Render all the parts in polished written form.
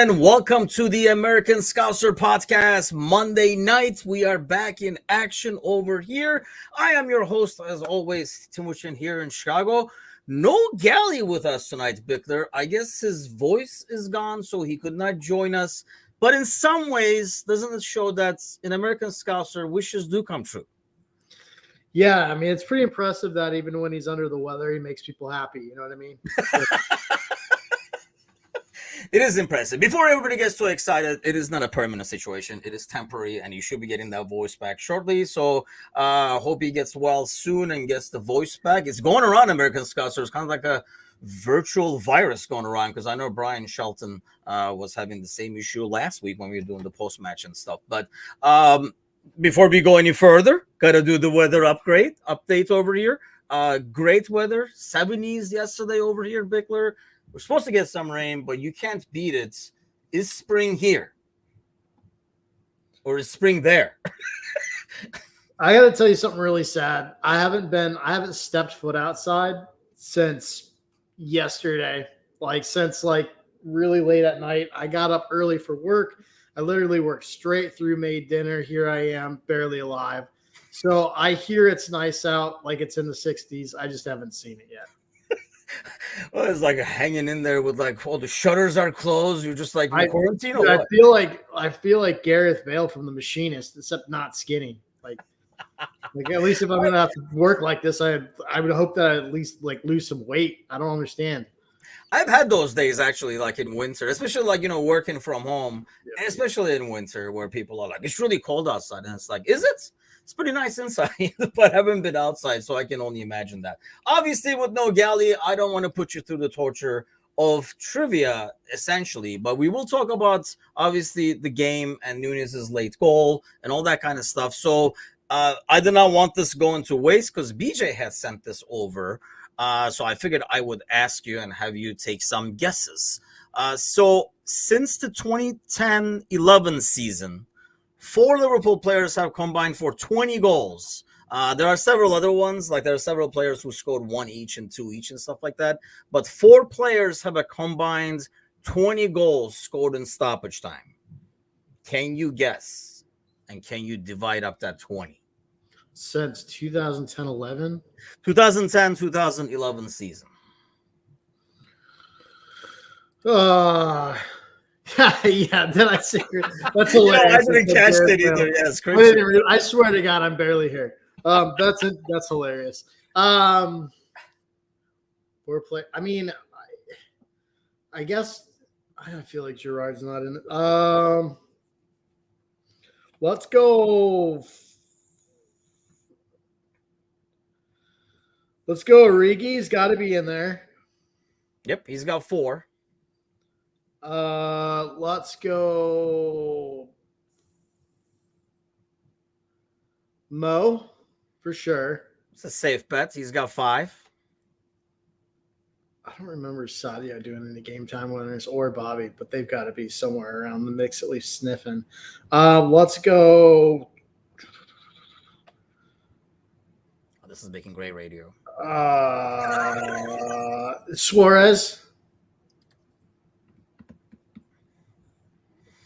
and welcome to the American Scouser podcast. Monday night, we are back in action over here. I am your host, as always, Timuchin here in Chicago. No Gally with us tonight, Bickler. I guess his voice is gone, so he could not join us. But in some ways, doesn't it show that in American Scouser, wishes do come true? Yeah, I mean, it's pretty impressive that even when he's under the weather, he makes people happy. You know what I mean? It is impressive. Before everybody gets too excited, it is not a permanent situation. It is temporary, and you should be getting that voice back shortly. So hope he gets well soon and gets the voice back. It's going around American Scouts. So it's kind of like a virtual virus going around, because I know Brian Shelton was having the same issue last week when we were doing the post-match and stuff. But before we go any further, got to do the weather update over here. Great weather, 70s yesterday over here, Bickler. We're supposed to get some rain, but you can't beat it. Is spring here? Or is spring there? I got to tell you something really sad. I haven't stepped foot outside since yesterday, since really late at night. I got up early for work. I literally worked straight through, made dinner. Here I am, barely alive. So I hear it's nice out, like it's in the 60s. I just haven't seen it yet. Well, it's like hanging in there with all the shutters are closed. You're just like in quarantine. I feel like Gareth Bale from The Machinist, except not skinny. Like at least if I'm gonna have to work like this, I would hope that I at least lose some weight. I don't understand. I've had those days actually, like in winter, especially working from home, especially in winter where people are like, it's really cold outside, and it's like, is it? It's pretty nice inside, but I haven't been outside, so I can only imagine that. Obviously, with no Gally, I don't want to put you through the torture of trivia, essentially, but we will talk about, obviously, the game and Nunez's late goal and all that kind of stuff. So I did not want this going to waste because BJ had sent this over, so I figured I would ask you and have you take some guesses. So since the 2010-11 season, 4 Liverpool players have combined for 20 goals. There are several other ones, there are several players who scored 1 each and 2 each and stuff like that. But 4 players have a combined 20 goals scored in stoppage time. Can you guess? And can you divide up that 20? Since 2010-11? 2010-2011 season. Yeah, then I see. That's hilarious. I didn't catch it either. Yes, I swear to God, I'm barely here. That's hilarious. We're playing. I mean, I guess I feel like Gerrard's not in it. Let's go. Let's go. Origi's got to be in there. Yep, he's got 4. Let's go Mo for sure. It's a safe bet. He's got 5. I don't remember Sadio doing any game time winners or Bobby, but they've got to be somewhere around the mix, at least sniffing. Let's go. Oh, this is making great radio. Suarez.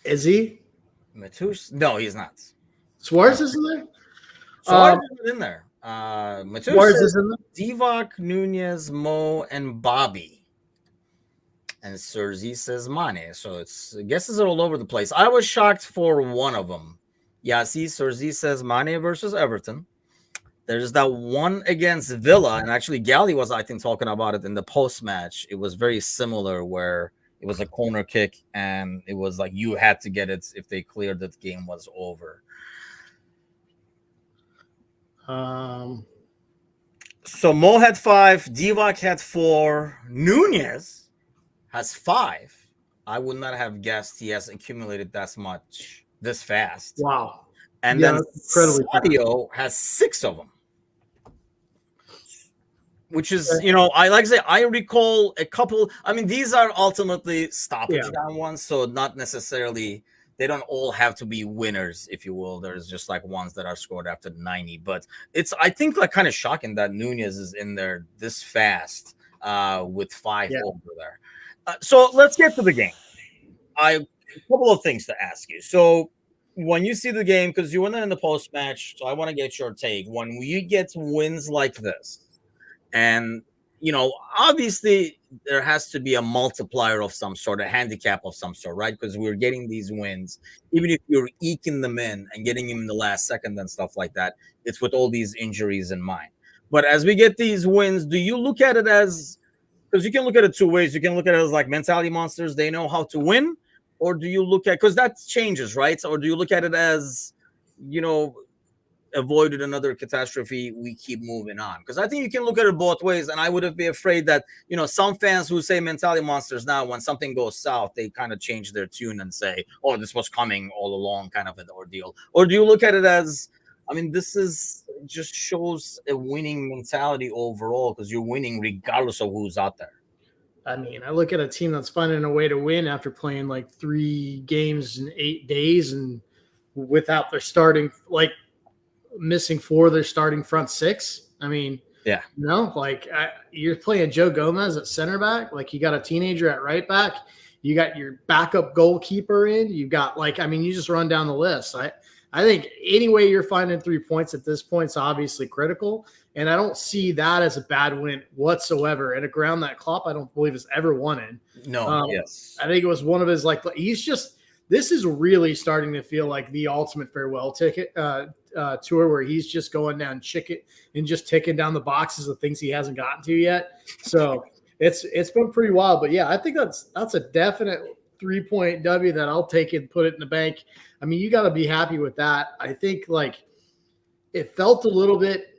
Is he? Matus? No, he's not. Suarez isn't there? Suarez isn't in there. Matus Suarez is in there? Divock, Nunez, Mo, and Bobby. And Serzi says Mane. So guesses are all over the place. I was shocked for one of them. Yeah, see, Serzi says Mane versus Everton. There's that one against Villa. And actually, Gally was, I think, talking about it in the post-match. It was very similar where it was a corner kick, and it was like you had to get it if they cleared that game was over. So Mo had 5, Divock had 4, Nunez has 5. I would not have guessed he has accumulated that much this fast. Wow. And then Sadio has 6 of them. Which is, I like to say, I recall a couple. I mean, these are ultimately stoppage down ones, so not necessarily, they don't all have to be winners, if you will. There's just ones that are scored after 90. But it's, I think, kind of shocking that Nunez is in there this fast with 5 over there. So let's get to the game. a couple of things to ask you. So when you see the game, because you went in the post match, so I want to get your take. When you get wins like this, and obviously there has to be a multiplier of some sort, a handicap of some sort, right? Because we're getting these wins, even if you're eking them in and getting them in the last second and stuff like that, it's with all these injuries in mind. But as we get these wins, do you look at it as, because you can look at it two ways. You can look at it as like mentality monsters, they know how to win, or do you look at, because that changes, right? Or do you look at it as, you know, avoided another catastrophe, we keep moving on? Because I think you can look at it both ways, and I would be afraid that some fans who say mentality monsters now, when something goes south, they kind of change their tune and say, oh, this was coming all along, kind of an ordeal. Or do you look at it as, I mean, this is just shows a winning mentality overall, because you're winning regardless of who's out there? I mean, I look at a team that's finding a way to win after playing like 3 games in 8 days and without their starting, like missing 4 of their starting front 6. I mean, yeah, you're playing Joe Gomez at center back. Like, you got a teenager at right back. You got your backup goalkeeper in. You got you just run down the list. I think any way you're finding 3 points at this point is obviously critical. And I don't see that as a bad win whatsoever at a ground that Klopp, I don't believe, has ever won in. No, yes. I think it was one of his, this is really starting to feel like the ultimate farewell ticket tour, where he's just going down and just ticking down the boxes of things he hasn't gotten to yet. So it's been pretty wild. But yeah, I think that's a definite 3-point W that I'll take and put it in the bank. I mean, you got to be happy with that. I think it felt a little bit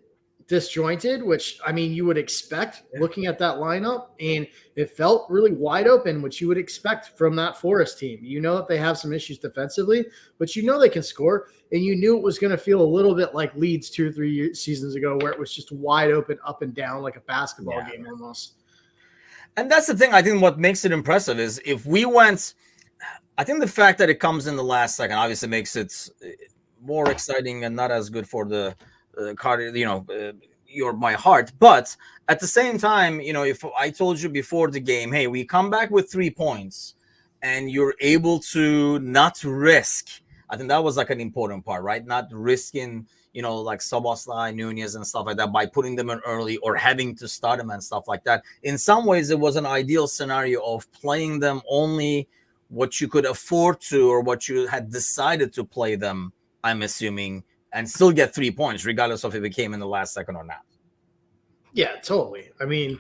disjointed, which, I mean, you would expect looking at that lineup, and it felt really wide open, which you would expect from that Forest team. That they have some issues defensively, but they can score, and you knew it was going to feel a little bit like Leeds 2 or 3 seasons ago, where it was just wide open up and down like a basketball game almost. And that's the thing. I think what makes it impressive is if we went, I think the fact that it comes in the last second obviously makes it more exciting and not as good for the card, my heart. But at the same time, if I told you before the game, hey, we come back with 3 points and you're able to not risk, I think that was like an important part, right? Not risking, like Szoboszlai, Nunez and stuff like that by putting them in early or having to start them and stuff like that. In some ways, it was an ideal scenario of playing them only what you could afford to, or what you had decided to play them, I'm assuming, and still get 3 points, regardless of if it came in the last second or not. Yeah, totally. I mean,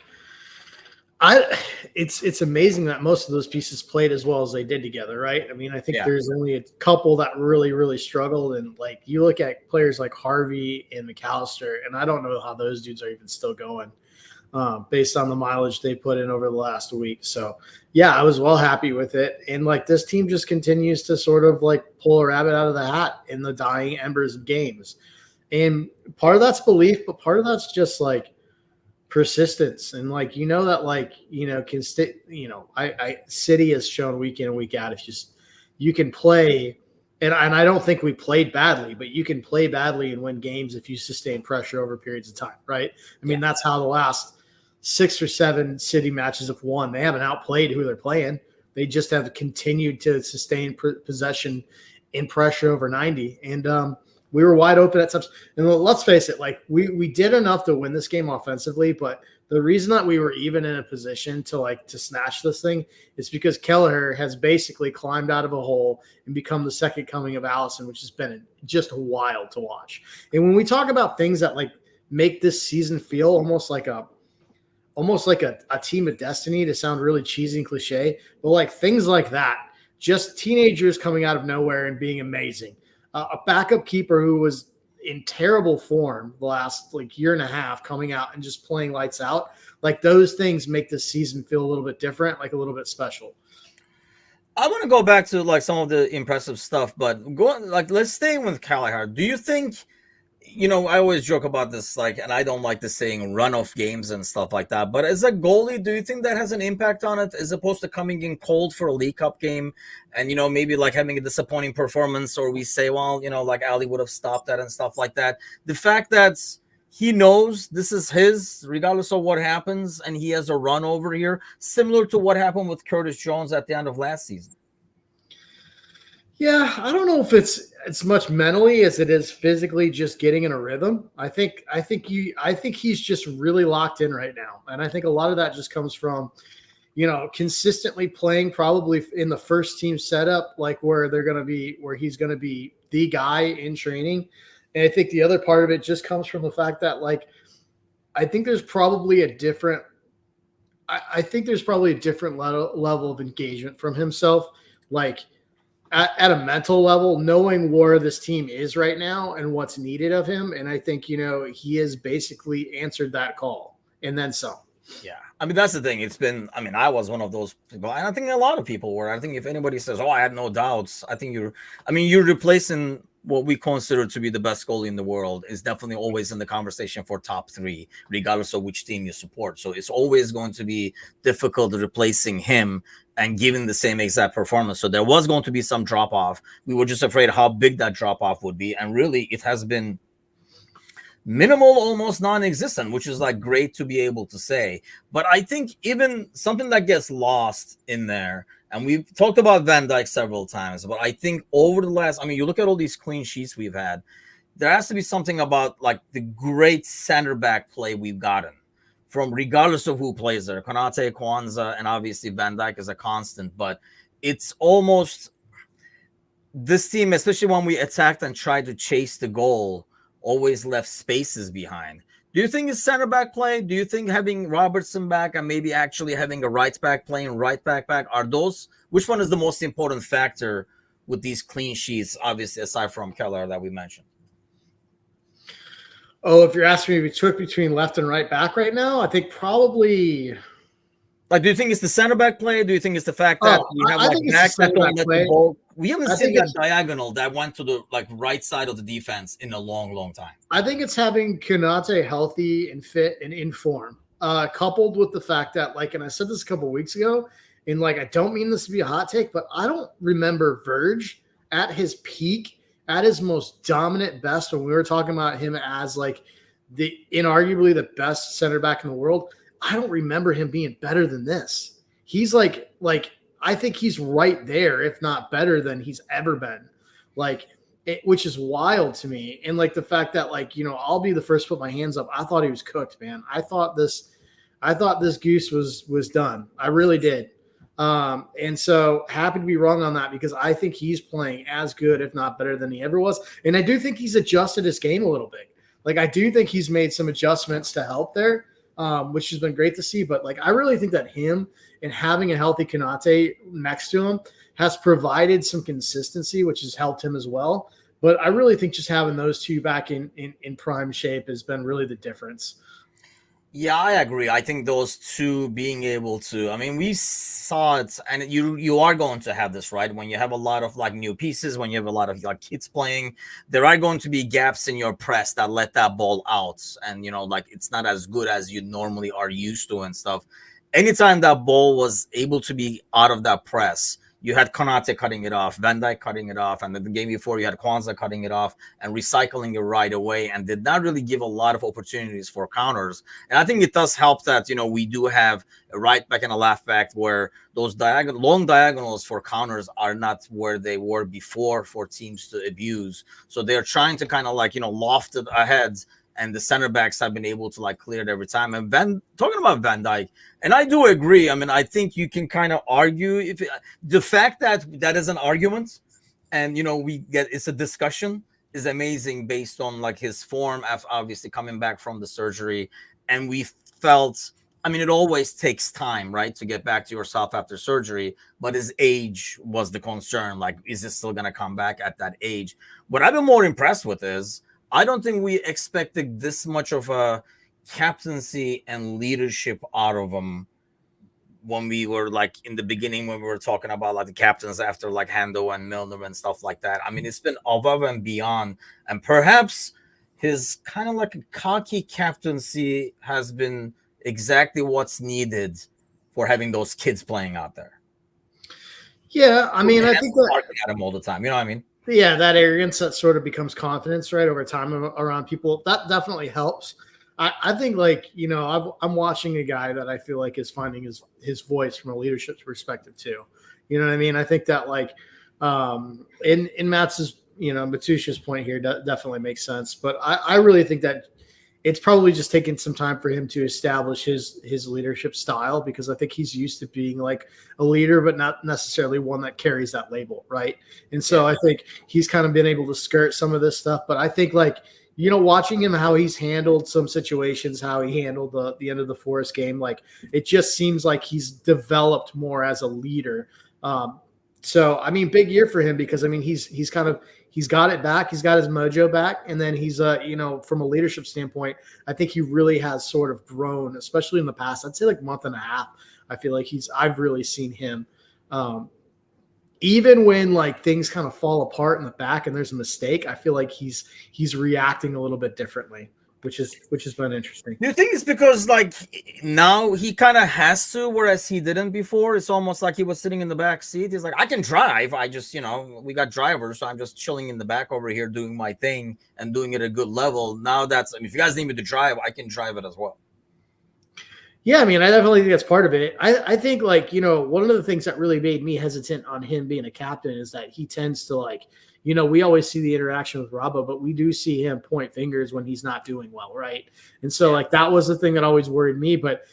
it's amazing that most of those pieces played as well as they did together, right? I mean, I think there's only a couple that really, really struggled. And you look at players like Harvey and McAllister, and I don't know how those dudes are even still going based on the mileage they put in over the last week. So yeah, I was well happy with it. And this team just continues to sort of pull a rabbit out of the hat in the dying embers of games. And part of that's belief, but part of that's just persistence. And City has shown week in and week out, if you can play, and I don't think we played badly, but you can play badly and win games if you sustain pressure over periods of time, right? I mean, that's how the last 6 or 7 City matches have won. They haven't outplayed who they're playing. They just have continued to sustain possession in pressure over 90. And we were wide open at times. And let's face it, we did enough to win this game offensively, but the reason that we were even in a position to snatch this thing is because Kelleher has basically climbed out of a hole and become the second coming of Allison, which has been just wild to watch. And when we talk about things that make this season feel almost like a team of destiny, to sound really cheesy and cliche, but things like that, just teenagers coming out of nowhere and being amazing. A backup keeper who was in terrible form the last year and a half, coming out and just playing lights out. Those things make this season feel a little bit different, a little bit special. I want to go back to some of the impressive stuff, but let's stay with Kelleher. Do you think, I always joke about this, and I don't like the saying run off games and stuff like that, but as a goalie, do you think that has an impact on it, as opposed to coming in cold for a League Cup game and, maybe having a disappointing performance, or we say, well, Ali would have stopped that and stuff like that. The fact that he knows this is his, regardless of what happens, and he has a run over here, similar to what happened with Curtis Jones at the end of last season. Yeah, I don't know if it's much mentally as it is physically just getting in a rhythm. I think he's just really locked in right now. And I think a lot of that just comes from, consistently playing probably in the first team setup, like where he's gonna be the guy in training. And I think the other part of it just comes from the fact that like I think there's probably a different I think there's probably a different level of engagement from himself. Like at a mental level, knowing where this team is right now and what's needed of him. And I think, he has basically answered that call and then some. Yeah. I mean, that's the thing. It's been, I mean, I was one of those people, and I think a lot of people were. I think if anybody says, oh, I had no doubts, you're replacing what we consider to be the best goalie in the world is definitely always in the conversation for top three, regardless of which team you support. So it's always going to be difficult replacing him and giving the same exact performance. So there was going to be some drop off. We were just afraid how big that drop off would be. And really, it has been minimal, almost non-existent, which is like great to be able to say. But I think even something that gets lost in there, and we've talked about Van Dijk several times, but I think over the last, you look at all these clean sheets we've had, there has to be something about like the great center back play we've gotten from regardless of who plays there. Konate, Kwanzaa, and obviously Van Dijk is a constant, but it's almost this team, especially when we attacked and tried to chase the goal, always left spaces behind. Do you think it's center back play? Do you think having Robertson back and maybe actually having a right back playing right back are those? Which one is the most important factor with these clean sheets, obviously, aside from Keller that we mentioned? Oh, if you're asking me between left and right back right now, I think probably. Like, do you think it's the center back play? Do you think it's the fact that we have like backs that don't let the ball? We haven't seen that diagonal that went to the like right side of the defense in a long, long time. I think it's having Konate healthy and fit and in form, coupled with the fact that, like, and I said this a couple of weeks ago, and like I don't mean this to be a hot take, but I don't remember Verge at his peak, at his most dominant best when we were talking about him as like the inarguably the best center back in the world. I don't remember him being better than this. He's like I think he's right there, if not better than he's ever been. Which is wild to me. And like the fact that I'll be the first to put my hands up. I thought he was cooked, man. I thought this goose was done. I really did. And so happy to be wrong on that because I think he's playing as good, if not better than he ever was. And I do think he's adjusted his game a little bit. Like I do think he's made some adjustments to help there. Which has been great to see. But I really think that him and having a healthy Konate next to him has provided some consistency, which has helped him as well. But I really think just having those two back in prime shape has been really the difference. Yeah, I agree. I think those two being able to, we saw it, and you are going to have this, right? When you have a lot of like new pieces, when you have a lot of like kids playing, there are going to be gaps in your press that let that ball out. And, it's not as good as you normally are used to and stuff. Anytime that ball was able to be out of that press, you had Konate cutting it off, Van Dijk cutting it off, and then the game before you had Kwanzaa cutting it off and recycling it right away, and did not really give a lot of opportunities for counters. And I think it does help that we do have a right back and a left back where those long diagonals for counters are not where they were before for teams to abuse. So they're trying to kind of loft it ahead. And the center backs have been able to clear it every time. And talking about Van Dijk, and I do agree. I think you can kind of argue the fact that that is an argument, and it's a discussion is amazing based on his form after obviously coming back from the surgery. And we felt, it always takes time, right, to get back to yourself after surgery. But his age was the concern. Is it still going to come back at that age? What I've been more impressed with is, I don't think we expected this much of a captaincy and leadership out of him when we were in the beginning, when we were talking about the captains after Hando and Milner and stuff like that. It's been above and beyond, and perhaps his kind of a cocky captaincy has been exactly what's needed for having those kids playing out there. Yeah, I think that at him all the time. You know what I mean? Yeah, that arrogance that sort of becomes confidence, right, over time around people. That definitely helps. I think I'm watching a guy that I feel is finding his voice from a leadership perspective too. You know what I mean? I think that In Matt's, Matusha's point here definitely makes sense. But I really think that it's probably just taking some time for him to establish his leadership style, because I think he's used to being like a leader, but not necessarily one that carries that label, right? And so I think he's kind of been able to skirt some of this stuff. But I think watching him, how he's handled some situations, how he handled the end of the Forest game, like it just seems like he's developed more as a leader. So I mean, big year for him, because I mean he's got it back, he's got his mojo back, and then he's from a leadership standpoint, I think he really has sort of grown, especially in the past, I'd say like month and a half. I feel like I've really seen him, even when like things kind of fall apart in the back and there's a mistake, I feel like he's reacting a little bit differently, which has been interesting. Do you think it's because like now he kind of has to, whereas he didn't before? It's almost like he was sitting in the back seat. He's like, I can drive. I just, we got drivers, so I'm just chilling in the back over here doing my thing and doing it at a good level. Now if you guys need me to drive, I can drive it as well. Yeah, I mean, I definitely think that's part of it. I think one of the things that really made me hesitant on him being a captain is that he tends to we always see the interaction with Robbo, but we do see him point fingers when he's not doing well, right? And so that was the thing that always worried me. But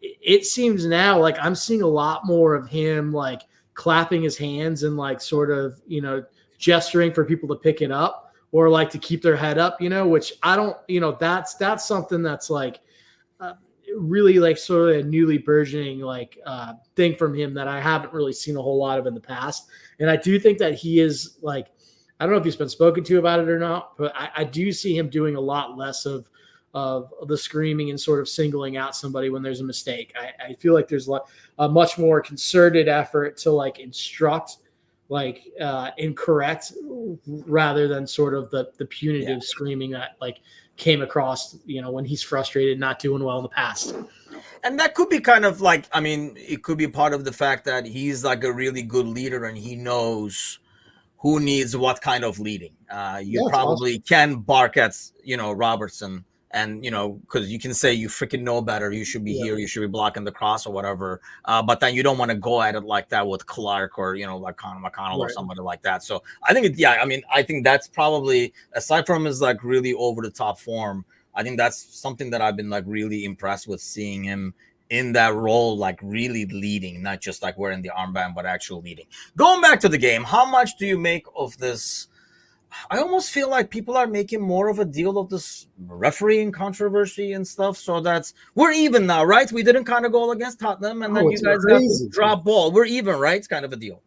it seems now like I'm seeing a lot more of him like clapping his hands and like sort of, gesturing for people to pick it up or like to keep their head up, which I don't, that's something that's like really like sort of a newly burgeoning thing from him that I haven't really seen a whole lot of in the past. And I do think that he is like, I don't know if he's been spoken to about it or not, but I do see him doing a lot less of the screaming and sort of singling out somebody when there's a mistake. I feel like there's a much more concerted effort to like instruct, and correct, rather than sort of the punitive screaming that like came across, when he's frustrated, not doing well in the past. And that could be kind of like, I mean, it could be part of the fact that he's like a really good leader and he knows who needs what kind of leading. You probably can bark at, Robertson and, because you can say you freaking know better. You should be here. You should be blocking the cross or whatever. But then you don't want to go at it like that with Clark or, like Connor McConnell or somebody like that. So I think, I think that's probably, aside from his like really over the top form, I think that's something that I've been like really impressed with, seeing him in that role, like really leading, not just like wearing the armband, but actual leading. Going back to the game, how much do you make of this? I almost feel like people are making more of a deal of this refereeing controversy and stuff. So we're even now, right? We didn't kind of go against Tottenham, and then you guys got to drop ball. We're even, right? It's kind of a deal.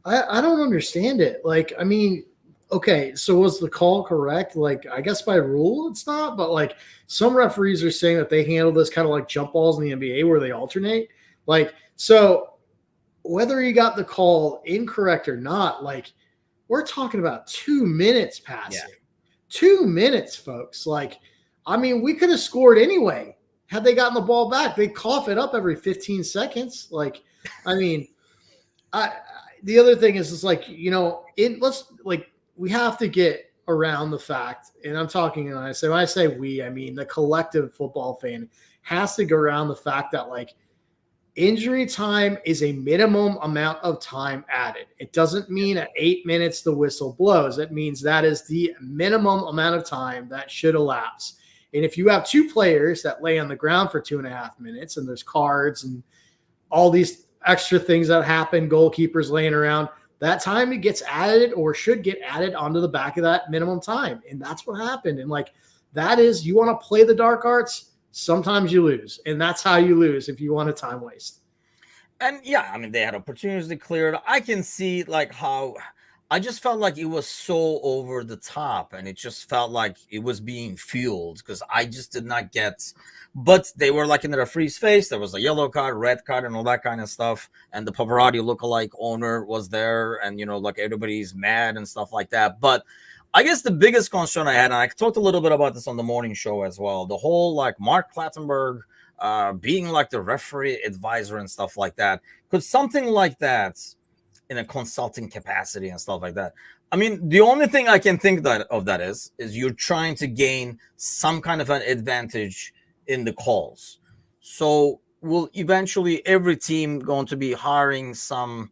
I don't understand it. Like, I mean, okay, so was the call correct? Like, I guess by rule it's not, but like some referees are saying that they handle this kind of like jump balls in the NBA where they alternate. Like, so whether you got the call incorrect or not, like we're talking about 2 minutes passing. 2 minutes, folks. Like, I mean, we could have scored anyway had they gotten the ball back. They cough it up every 15 seconds. Like, I mean, the other thing is, it's like, we have to get around the fact, and I'm talking, and when I say we, I mean the collective football fan has to go around the fact that like injury time is a minimum amount of time added. It doesn't mean at 8 minutes the whistle blows. It means that is the minimum amount of time that should elapse. And if you have two players that lay on the ground for 2.5 minutes, and there's cards and all these extra things that happen, goalkeepers laying around, that time it gets added or should get added onto the back of that minimum time. And that's what happened. And like, that is, you want to play the dark arts, sometimes you lose. And that's how you lose if you want a time waste. And yeah, I mean, they had opportunities to clear it. I can see like how I just felt like it was so over the top, and it just felt like it was being fueled because I just did not get. But they were like in the referee's face. There was a yellow card, red card, and all that kind of stuff. And the Pavarotti lookalike owner was there, and like everybody's mad and stuff like that. But I guess the biggest concern I had, and I talked a little bit about this on the morning show as well, the whole like Mark Clattenburg being like the referee advisor and stuff like that. Because something like that in a consulting capacity and stuff like that. I mean, the only thing I can think of that is you're trying to gain some kind of an advantage in the calls. So will eventually every team going to be hiring some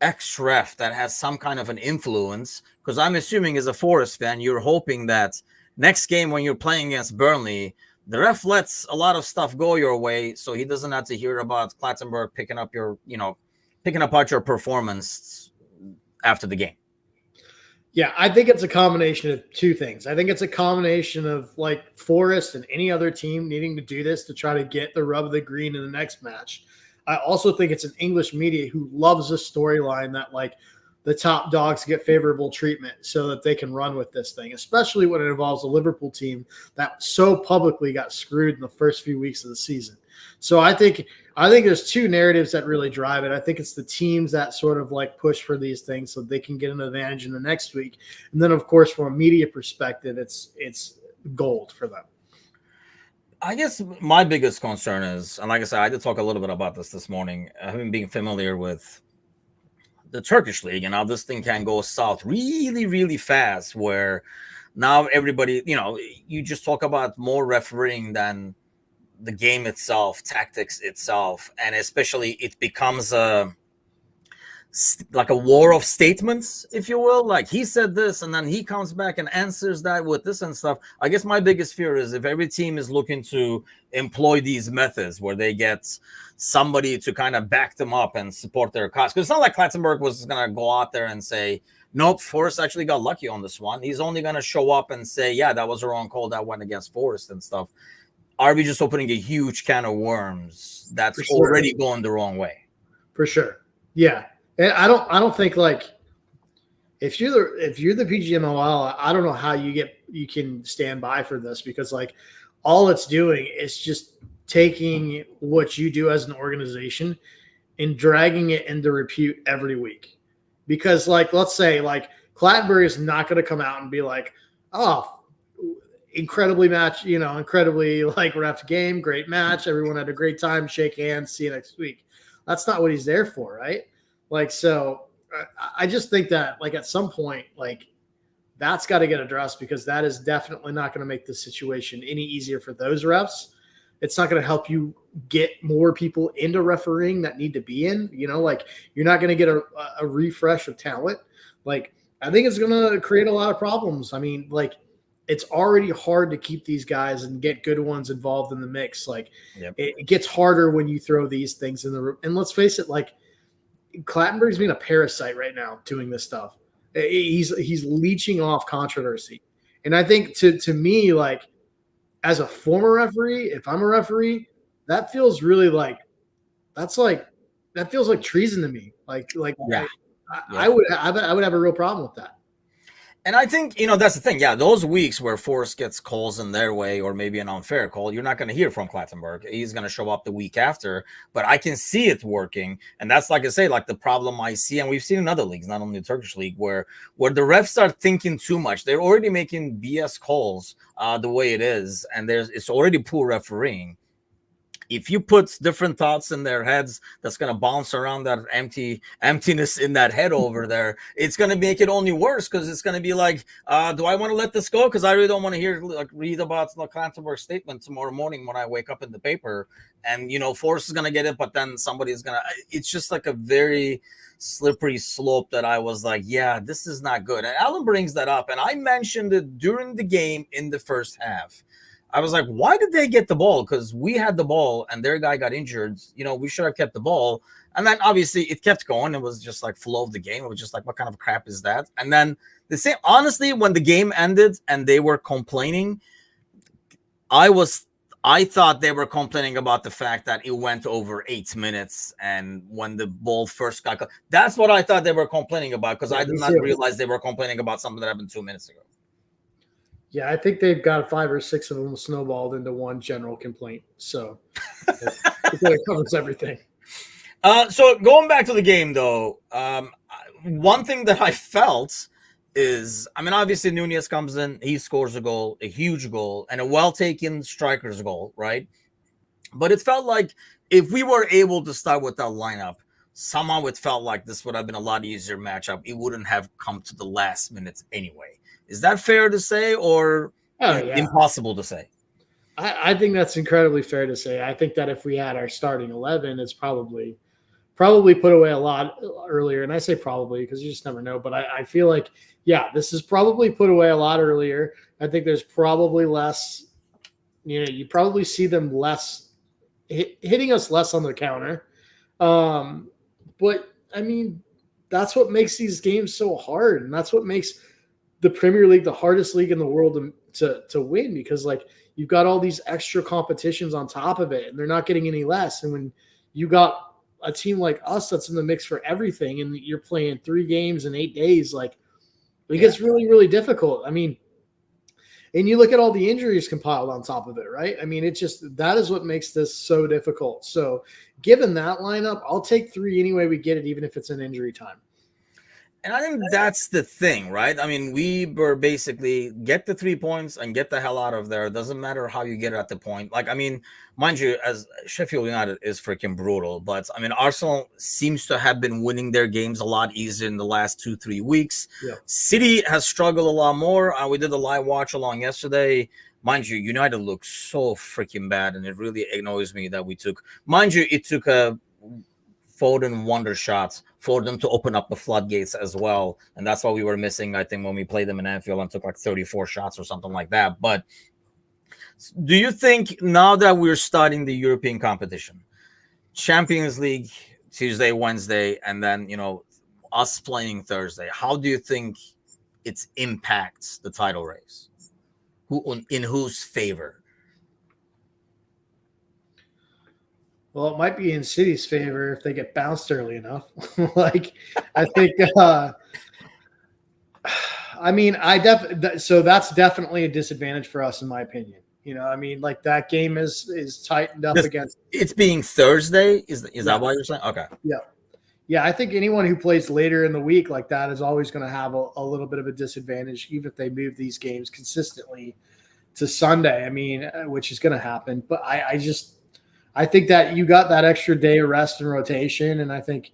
ex-ref that has some kind of an influence, because I'm assuming as a Forest fan, you're hoping that next game when you're playing against Burnley, the ref lets a lot of stuff go your way, so he doesn't have to hear about Clattenburg picking apart your performance after the game. Yeah, I think it's a combination of two things. I think it's a combination of like Forest and any other team needing to do this to try to get the rub of the green in the next match. I also think it's an English media who loves a storyline that like the top dogs get favorable treatment so that they can run with this thing, especially when it involves a Liverpool team that so publicly got screwed in the first few weeks of the season. So I think there's two narratives that really drive it. I think it's the teams that sort of like push for these things so they can get an advantage in the next week. And then of course from a media perspective, it's gold for them. I guess my biggest concern is, and like I said, I did talk a little bit about this morning, having been familiar with the Turkish league and how this thing can go south really, really fast, where now everybody, you just talk about more refereeing than the game itself, tactics itself, and especially it becomes like a war of statements, if you will. Like he said this, and then he comes back and answers that with this and stuff. I guess my biggest fear is if every team is looking to employ these methods where they get somebody to kind of back them up and support their cause. Because it's not like Clattenburg was going to go out there and say, nope, Forrest actually got lucky on this one. He's only going to show up and say, yeah, that was a wrong call that went against Forrest and stuff. Are we just opening a huge can of worms that's already going the wrong way? For sure. Yeah. And I don't think like if you're the PGMOL, I don't know how you can stand by for this, because like all it's doing is just taking what you do as an organization and dragging it into repute every week. Because like let's say like Clattenburg is not going to come out and be like, oh, incredibly like ref game, great match, everyone had a great time, shake hands, see you next week. That's not what he's there for, right? Like, so I just think that like at some point, like that's got to get addressed, because that is definitely not going to make the situation any easier for those refs. It's not going to help you get more people into refereeing that need to be in, like you're not going to get a refresh of talent. Like, I think it's going to create a lot of problems. I mean, like it's already hard to keep these guys and get good ones involved in the mix. Like it gets harder when you throw these things in the room. And let's face it, like, Clattenburg's being a parasite right now doing this stuff. He's leeching off controversy. And I think to me, like as a former referee, if I'm a referee, that feels really like that feels like treason to me. I would have a real problem with that. And I think, that's the thing. Yeah, those weeks where Forrest gets calls in their way or maybe an unfair call, you're not going to hear from Clattenburg. He's going to show up the week after. But I can see it working. And that's, like I say, like the problem I see. And we've seen in other leagues, not only the Turkish league, where the refs start thinking too much. They're already making BS calls the way it is. And it's already poor refereeing. If you put different thoughts in their heads, that's going to bounce around that emptiness in that head over there. It's going to make it only worse, because it's going to be like, do I want to let this go? Because I really don't want to read about the Clattenburg statement tomorrow morning when I wake up in the paper. And, Forrest is going to get it, but then somebody's going to – it's just like a very slippery slope that I was like, yeah, this is not good. And Alan brings that up, and I mentioned it during the game in the first half. I was like, why did they get the ball? Because we had the ball and their guy got injured. We should have kept the ball. And then obviously it kept going. It was just like flow of the game. It was just like, what kind of crap is that? And then honestly, when the game ended and they were complaining, I thought they were complaining about the fact that it went over 8 minutes. And when the ball first got, that's what I thought they were complaining about, because I did not realize they were complaining about something that happened 2 minutes ago. Yeah, I think they've got 5 or 6 of them snowballed into one general complaint. So it covers everything. So going back to the game, though, one thing that I felt is, obviously Nunez comes in, he scores a goal, a huge goal, and a well-taken striker's goal, right? But it felt like if we were able to start with that lineup, somehow it felt like this would have been a lot easier matchup. It wouldn't have come to the last minutes anyway. Is that fair to say, or impossible to say? I think that's incredibly fair to say. I think that if we had our starting 11, it's probably probably put away a lot earlier. And I say probably because you just never know. But I feel like, yeah, this is probably put away a lot earlier. I think there's probably less, you probably see them less hitting us less on the counter. But I mean, that's what makes these games so hard. And that's what makes the Premier League the hardest league in the world to win, because like you've got all these extra competitions on top of it and they're not getting any less. And when you got a team like us that's in the mix for everything and you're playing 3 games in 8 days, like it gets really, really difficult. I mean, and you look at all the injuries compiled on top of it, right? I mean, that is what makes this so difficult. So given that lineup, I'll take 3 anyway we get it, even if it's an injury time. And I think that's the thing, right? I mean, we were basically get the 3 points and get the hell out of there. It doesn't matter how you get it at the point. Like, I mean, mind you, as Sheffield United is freaking brutal, but I mean, Arsenal seems to have been winning their games a lot easier in the last 2-3 weeks. Yeah. City has struggled a lot more. We did a live watch along yesterday. Mind you, United looks so freaking bad, and it really annoys me that it took a Foden wonder shots for them to open up the floodgates as well. And that's what we were missing, I think, when we played them in Anfield and took like 34 shots or something like that. But do you think now that we're starting the European competition, Champions League Tuesday, Wednesday, and then, us playing Thursday, how do you think it impacts the title race? In whose favor? Well, it might be in City's favor if they get bounced early enough. Like, I think, I mean, so that's definitely a disadvantage for us, in my opinion. I mean, like that game is tightened up against. It's being Thursday. Is that why you're saying? Okay. Yeah. Yeah. I think anyone who plays later in the week like that is always going to have a little bit of a disadvantage, even if they move these games consistently to Sunday. I mean, which is going to happen. But I think that you got that extra day of rest and rotation, and I think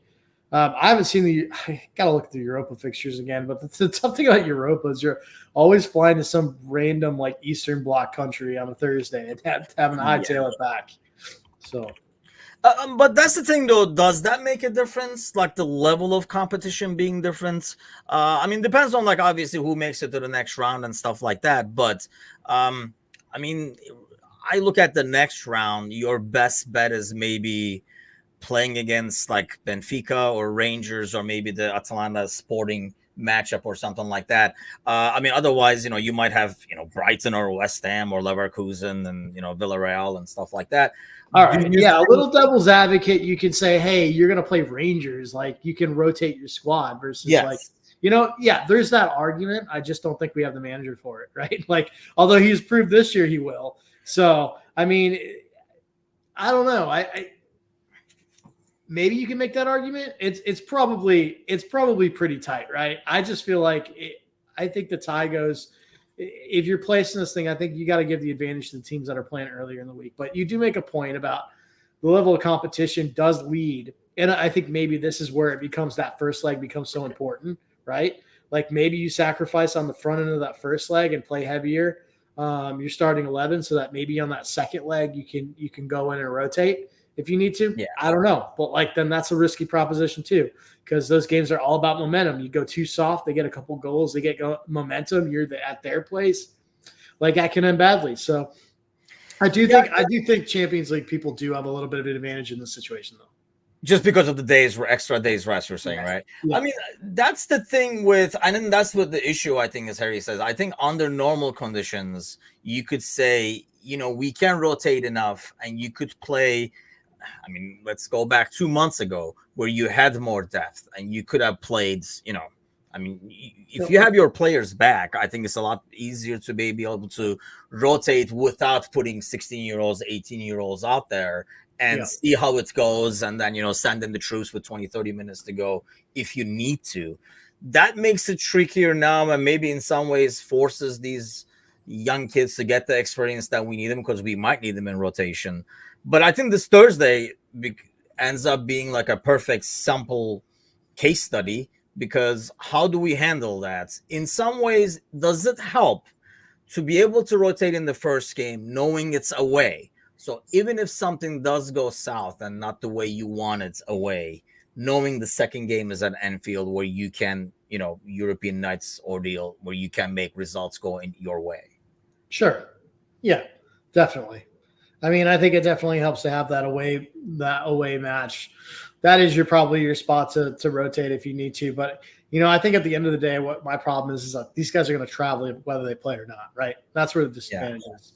I haven't seen I got to look at the Europa fixtures again. But the tough thing about Europa is you're always flying to some random like Eastern Bloc country on a Thursday and having to hightail it back. So, but that's the thing, though. Does that make a difference? Like the level of competition being different? I mean, depends on like obviously who makes it to the next round and stuff like that. But I mean, I look at the next round, your best bet is maybe playing against like Benfica or Rangers or maybe the Atalanta Sporting matchup or something like that. I mean, otherwise, you might have, Brighton or West Ham or Leverkusen and, Villarreal and stuff like that. All right. Yeah. A little devil's advocate. You can say, hey, you're going to play Rangers. Like you can rotate your squad versus like, there's that argument. I just don't think we have the manager for it. Right. Like, although he's proved this year he will. So, I mean, I don't know. I maybe you can make that argument. It's probably pretty tight, right? I just feel like I think the tie goes. If you're placing this thing, I think you got to give the advantage to the teams that are playing earlier in the week. But you do make a point about the level of competition does lead, and I think maybe this is where it becomes that first leg becomes so important, right? Like maybe you sacrifice on the front end of that first leg and play heavier. You're starting 11 so that maybe on that second leg you can go in and rotate if you need to. Yeah. I don't know. But like then that's a risky proposition too, because those games are all about momentum. You go too soft, they get a couple goals, they get momentum, you're at their place. Like that can end badly. So I do think Champions League people do have a little bit of an advantage in this situation though. Just because of the extra days rest, you're saying, right? Yeah. I mean, that's the thing and then that's what the issue, I think, as Harry says. I think under normal conditions, you could say, we can rotate enough and you could play. I mean, let's go back 2 months ago where you had more depth and you could have played, I mean, if you have your players back, I think it's a lot easier to be able to rotate without putting 16-year-olds, 18-year-olds out there and see how it goes. And then, send in the troops with 20, 30 minutes to go if you need to. That makes it trickier now and maybe in some ways forces these young kids to get the experience that we need them because we might need them in rotation. But I think this Thursday ends up being like a perfect sample case study because how do we handle that? In some ways, does it help to be able to rotate in the first game knowing it's away? So even if something does go south and not the way you want it away, knowing the second game is at Anfield where you can, European nights ordeal where you can make results go in your way. Sure. Yeah, definitely. I mean, I think it definitely helps to have that away match. That is probably your spot to rotate if you need to. But I think at the end of the day, what my problem is that these guys are going to travel whether they play or not, right? That's where the disadvantage is.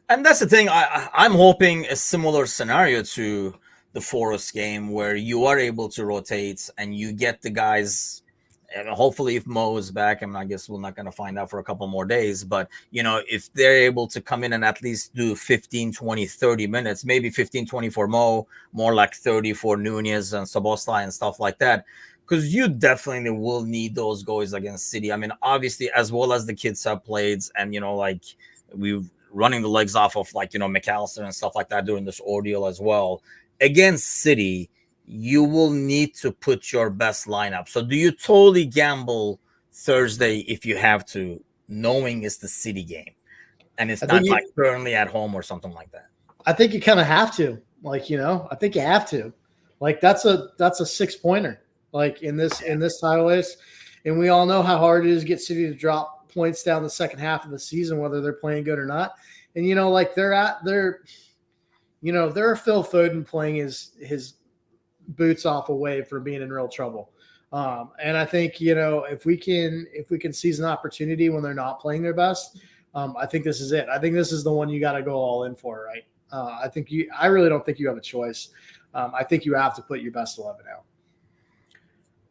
And that's the thing. I'm hoping a similar scenario to the Forest game where you are able to rotate and you get the guys. And hopefully, if Mo is back, I guess we're not going to find out for a couple more days. But, if they're able to come in and at least do 15, 20, 30 minutes, maybe 15, 20 for Mo, more like 30 for Nunez and Szoboszlai and stuff like that. Because you definitely will need those goals against City. I mean, obviously, as well as the kids have played and, we've running the legs off of McAllister and stuff like that during this ordeal as well. Against City, you will need to put your best lineup. So do you totally gamble Thursday if you have to, knowing it's the City game and it's not like Burnley at home or something like that? I think you kind of have to. I think you have to. That's a 6-pointer. In this title race, and we all know how hard it is to get City to drop points down the second half of the season, whether they're playing good or not. And they're Phil Foden playing his boots off away from being in real trouble. And I think if we can seize an opportunity when they're not playing their best, I think this is it. I think this is the one you got to go all in for, right? I really don't think you have a choice. I think you have to put your best 11 out.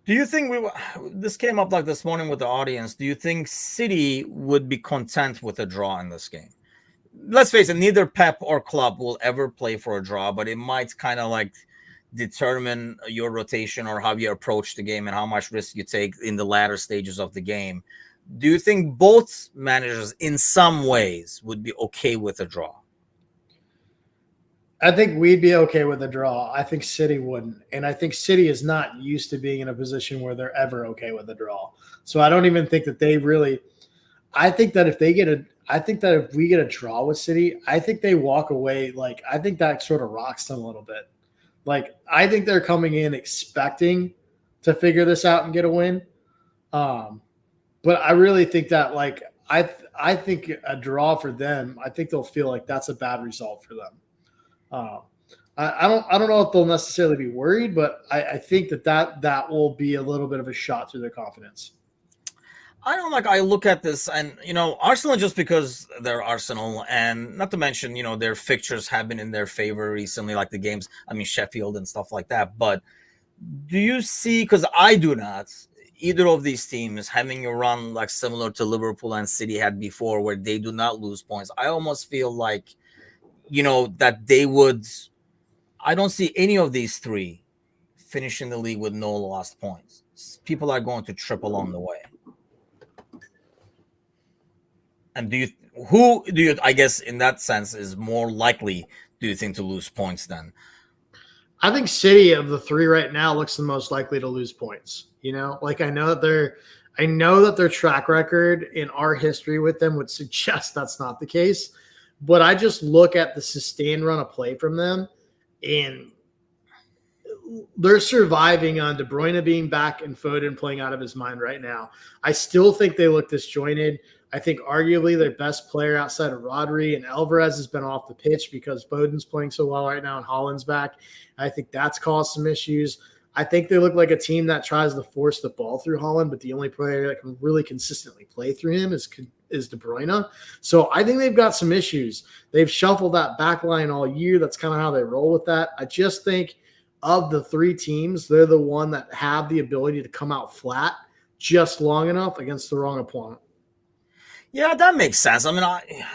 Do you think this came up this morning with the audience? Do you think City would be content with a draw in this game? Let's face it, neither Pep or Klopp will ever play for a draw, but it might kind of determine your rotation or how you approach the game and how much risk you take in the latter stages of the game. Do you think both managers in some ways would be okay with a draw? I think we'd be okay with a draw. I think City wouldn't. And I think City is not used to being in a position where they're ever okay with a draw. So I don't even think that they really – I think that if we get a draw with City, I think they walk away. I think that sort of rocks them a little bit. I think they're coming in expecting to figure this out and get a win. But I really think that I think a draw for them, I think they'll feel like that's a bad result for them. I don't know if they'll necessarily be worried, but I think that will be a little bit of a shot through their confidence. I look at this and, Arsenal, just because they're Arsenal, and not to mention, their fixtures have been in their favor recently, like the games, Sheffield and stuff like that. But do you see, because I do not, either of these teams having a run similar to Liverpool and City had before where they do not lose points? I almost feel that they would. I don't see any of these three finishing the league with no lost points. People are going to trip along the way. And who do you, I guess, in that sense, is more likely, do you think, to lose points then? I think City of the three right now looks the most likely to lose points. I know that their track record in our history with them would suggest that's not the case. But I just look at the sustained run of play from them, and they're surviving on De Bruyne being back and Foden playing out of his mind right now. I still think they look disjointed. I think arguably their best player outside of Rodri and Alvarez has been off the pitch because Foden's playing so well right now and Haaland's back. I think that's caused some issues. I think they look like a team that tries to force the ball through Haaland, but the only player that can really consistently play through him is De Bruyne. So I think they've got some issues. They've shuffled that back line all year. That's kind of how they roll with that. I just think of the three teams, they're the one that have the ability to come out flat just long enough against the wrong opponent. Yeah, that makes sense. I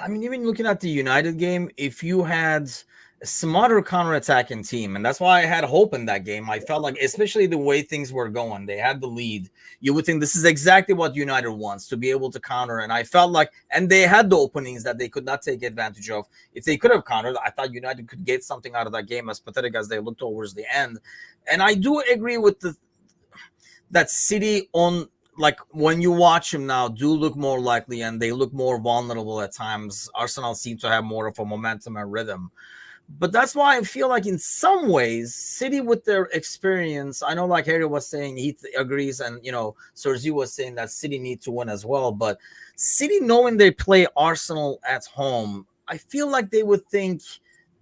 mean, even looking at the United game, if you had a smarter counter-attacking team, and that's why I had hope in that game. I felt like, especially the way things were going, they had the lead. You would think this is exactly what United wants, to be able to counter. And I felt like, and they had the openings that they could not take advantage of. If they could have countered, I thought United could get something out of that game, as pathetic as they looked towards the end. And I do agree with that City on. When you watch them now, do look more likely and they look more vulnerable at times. Arsenal seem to have more of a momentum and rhythm. But that's why I feel like in some ways, City with their experience, I know like Harry was saying he agrees, and Sergi was saying that City need to win as well. But City, knowing they play Arsenal at home, I feel like they would think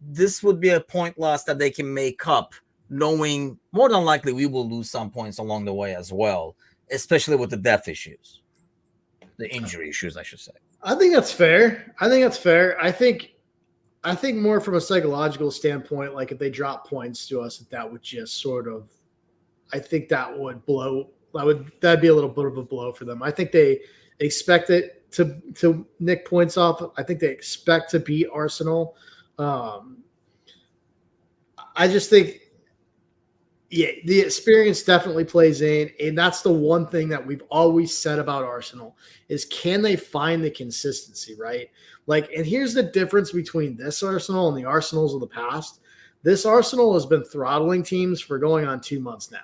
this would be a point loss that they can make up, knowing more than likely we will lose some points along the way as well, especially with the depth issues, the injury issues, I should say. I think that's fair. I think more from a psychological standpoint, like if they drop points to us, that would just sort of, I think that would blow. That'd be a little bit of a blow for them. I think they expect it to nick points off. I think they expect to beat Arsenal. I just think, yeah, the experience definitely plays in, and that's the one thing that we've always said about Arsenal is can they find the consistency, right? Like, and here's the difference between this Arsenal and the Arsenals of the past. This Arsenal has been throttling teams for going on 2 months now,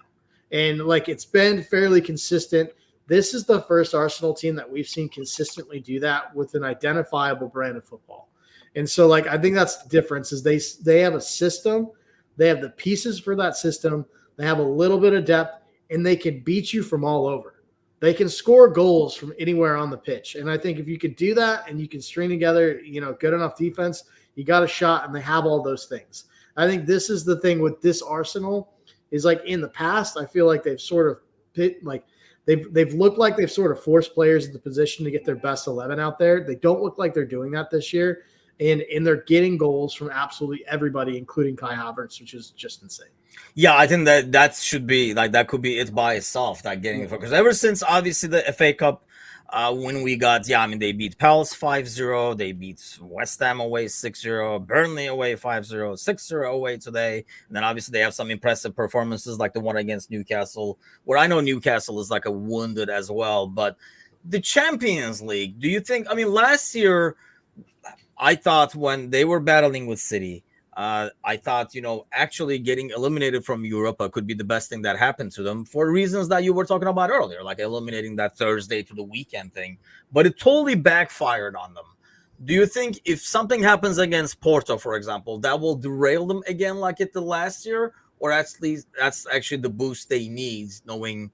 and like it's been fairly consistent. This is the first Arsenal team that we've seen consistently do that with an identifiable brand of football. And so, like, I think that's the difference is they have a system, they have the pieces for that system. They have a little bit of depth, and they can beat you from all over. They can score goals from anywhere on the pitch. And I think if you could do that and you can string together, good enough defense, you got a shot, and they have all those things. I think this is the thing with this Arsenal is like in the past, I feel like they've sort of they've looked like they've sort of forced players in the position to get their best 11 out there. They don't look like they're doing that this year. And they're getting goals from absolutely everybody, including Kai Havertz, which is just insane. Yeah, I think that should be like that could be it by itself. That getting it because ever since obviously the FA Cup, when we got they beat Palace 5-0, they beat West Ham away 6-0, Burnley away 5-0, 6-0 away today, and then obviously they have some impressive performances like the one against Newcastle, where I know Newcastle is like a wounded as well. But the Champions League, do you think? I mean, last year I thought when they were battling with City. I thought, actually getting eliminated from Europa could be the best thing that happened to them for reasons that you were talking about earlier, like eliminating that Thursday to the weekend thing. But it totally backfired on them. Do you think if something happens against Porto, for example, that will derail them again like it did last year? Or at least that's actually the boost they need, knowing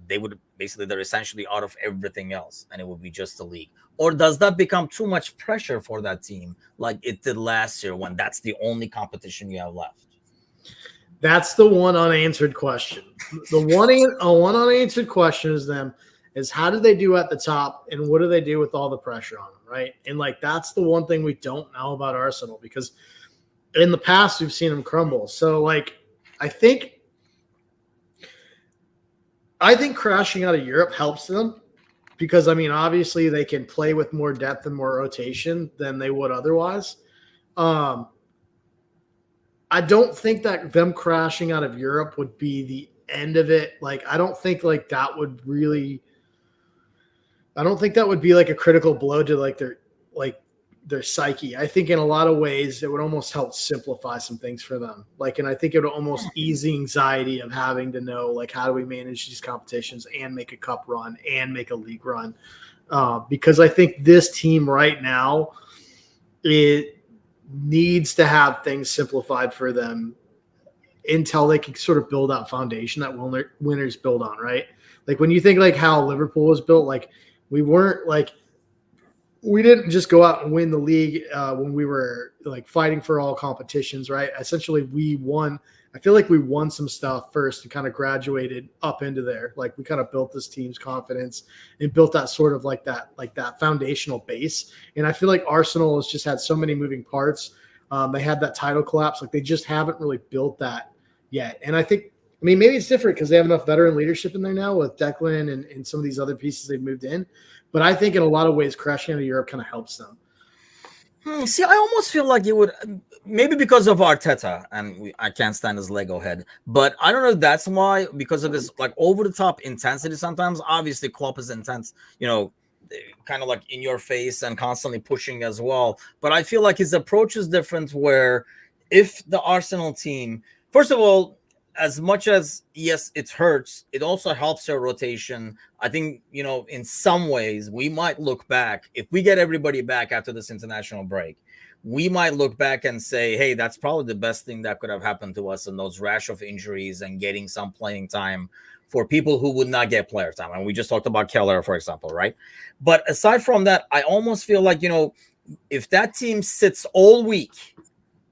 they're essentially out of everything else and it will be just the league? Or does that become too much pressure for that team like it did last year when that's the only competition you have left? That's the one unanswered question. The one unanswered question is how do they do at the top and what do they do with all the pressure on them, right? And like that's the one thing we don't know about Arsenal because in the past we've seen them crumble. So like I think crashing out of Europe helps them because, I mean, obviously they can play with more depth and more rotation than they would otherwise. I don't think that them crashing out of Europe would be the end of it. Like, I don't think like that would be like a critical blow to like their psyche. I think in a lot of ways it would almost help simplify some things for them. Like, and I think it would almost ease the anxiety of having to know, like, how do we manage these competitions and make a cup run and make a league run? Because I think this team right now, it needs to have things simplified for them until they can sort of build that foundation that winners build on, right? Like when you think like how Liverpool was built, like we didn't just go out and win the league when we were like fighting for all competitions, right? Essentially, we won. I feel like we won some stuff first and kind of graduated up into there. Like we kind of built this team's confidence and built that sort of like that foundational base. And I feel like Arsenal has just had so many moving parts. They had that title collapse. Like they just haven't really built that yet. And I think, I mean, maybe it's different because they have enough veteran leadership in there now with Declan and some of these other pieces they've moved in. But I think in a lot of ways, crashing out of Europe kind of helps them. See, I almost feel like it would, maybe because of Arteta, and I can't stand his Lego head, but I don't know if that's why, because of his like over the top intensity sometimes. Obviously, Klopp is intense, kind of like in your face and constantly pushing as well. But I feel like his approach is different, where if the Arsenal team, first of all, as much as yes, it hurts, it also helps your rotation. I think, in some ways we might look back if we get everybody back after this international break. we might look back and say, hey, that's probably the best thing that could have happened to us in those rash of injuries and getting some playing time for people who would not get player time. And we just talked about Keller, for example, right? But aside from that, I almost feel like, if that team sits all week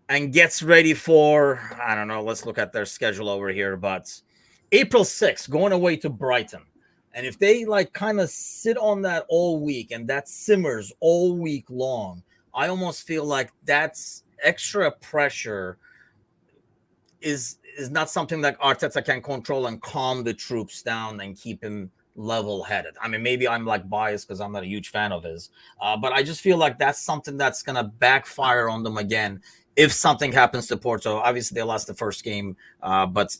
and gets ready for, I don't know, let's look at their schedule over here, but April 6th, going away to Brighton. And if they like kind of sit on that all week and that simmers all week long, I almost feel like that's extra pressure is not something like Arteta can control and calm the troops down and keep him level-headed. I mean, maybe I'm like biased because I'm not a huge fan of his, but I just feel like that's something that's going to backfire on them again if something happens to Porto. Obviously, they lost the first game, but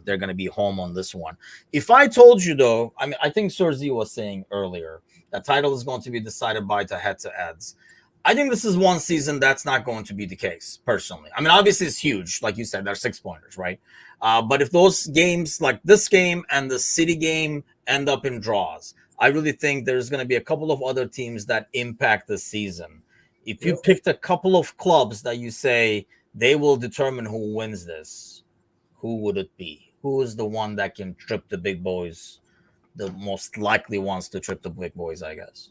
they're going to be home on this one. If I told you, though, I mean, I think Serzi was saying earlier that title is going to be decided by the head-to-heads. I think this is one season that's not going to be the case, personally. I mean, obviously, it's huge. Like you said, they're 6-pointers, right? But if those games, like this game and the City game, end up in draws, I really think there's going to be a couple of other teams that impact the season. If you picked a couple of clubs that you say they will determine who wins this, who would it be? Who is the one that can trip the big boys? The most likely ones to trip the big boys, I guess.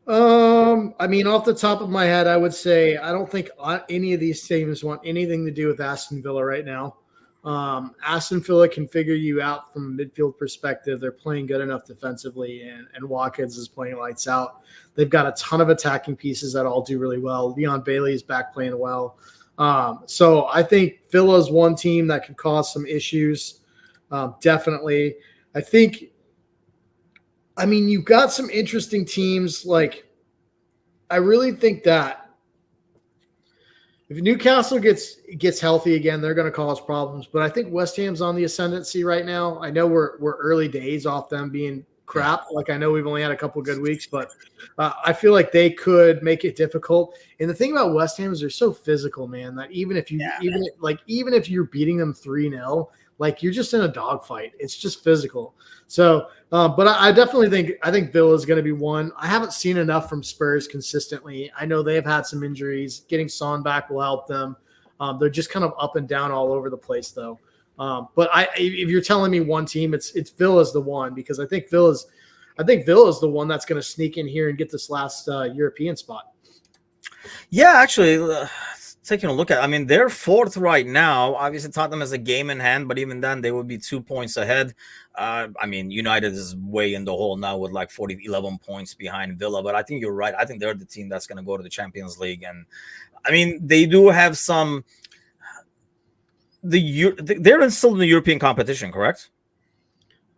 I mean, off the top of my head, I would say I don't think any of these teams want anything to do with Aston Villa right now. Aston Villa can figure you out from a midfield perspective. They're playing good enough defensively, and Watkins is playing lights out. They've got a ton of attacking pieces that all do really well. Leon Bailey is back playing well. So I think Villa is one team that could cause some issues. Definitely. I mean, you've got some interesting teams. Like, I really think that if Newcastle gets healthy again, they're going to cause problems. But I think West Ham's on the ascendancy right now. I know we're early days off them being crap. Like, I know we've only had a couple of good weeks, but I feel like they could make it difficult. And the thing about West Ham is they're so physical, man, that even if you're beating them 3-0, like, you're just in a dogfight. It's just physical. So, but I definitely think Villa is going to be one. I haven't seen enough from Spurs consistently. I know they've had some injuries. Getting Son back will help them. They're just kind of up and down all over the place, though. But if you're telling me one team, it's Villa's the one, because I think Villa's the one that's going to sneak in here and get this last European spot. Yeah, actually, taking a look at, I mean, they're fourth right now. Obviously, Tottenham has a game in hand, but even then, they would be 2 points ahead. I mean, United is way in the hole now with like 11 points behind Villa, but I think you're right. I think they're the team that's going to go to the Champions League. And I mean, they do have some. They're still in the European competition, correct?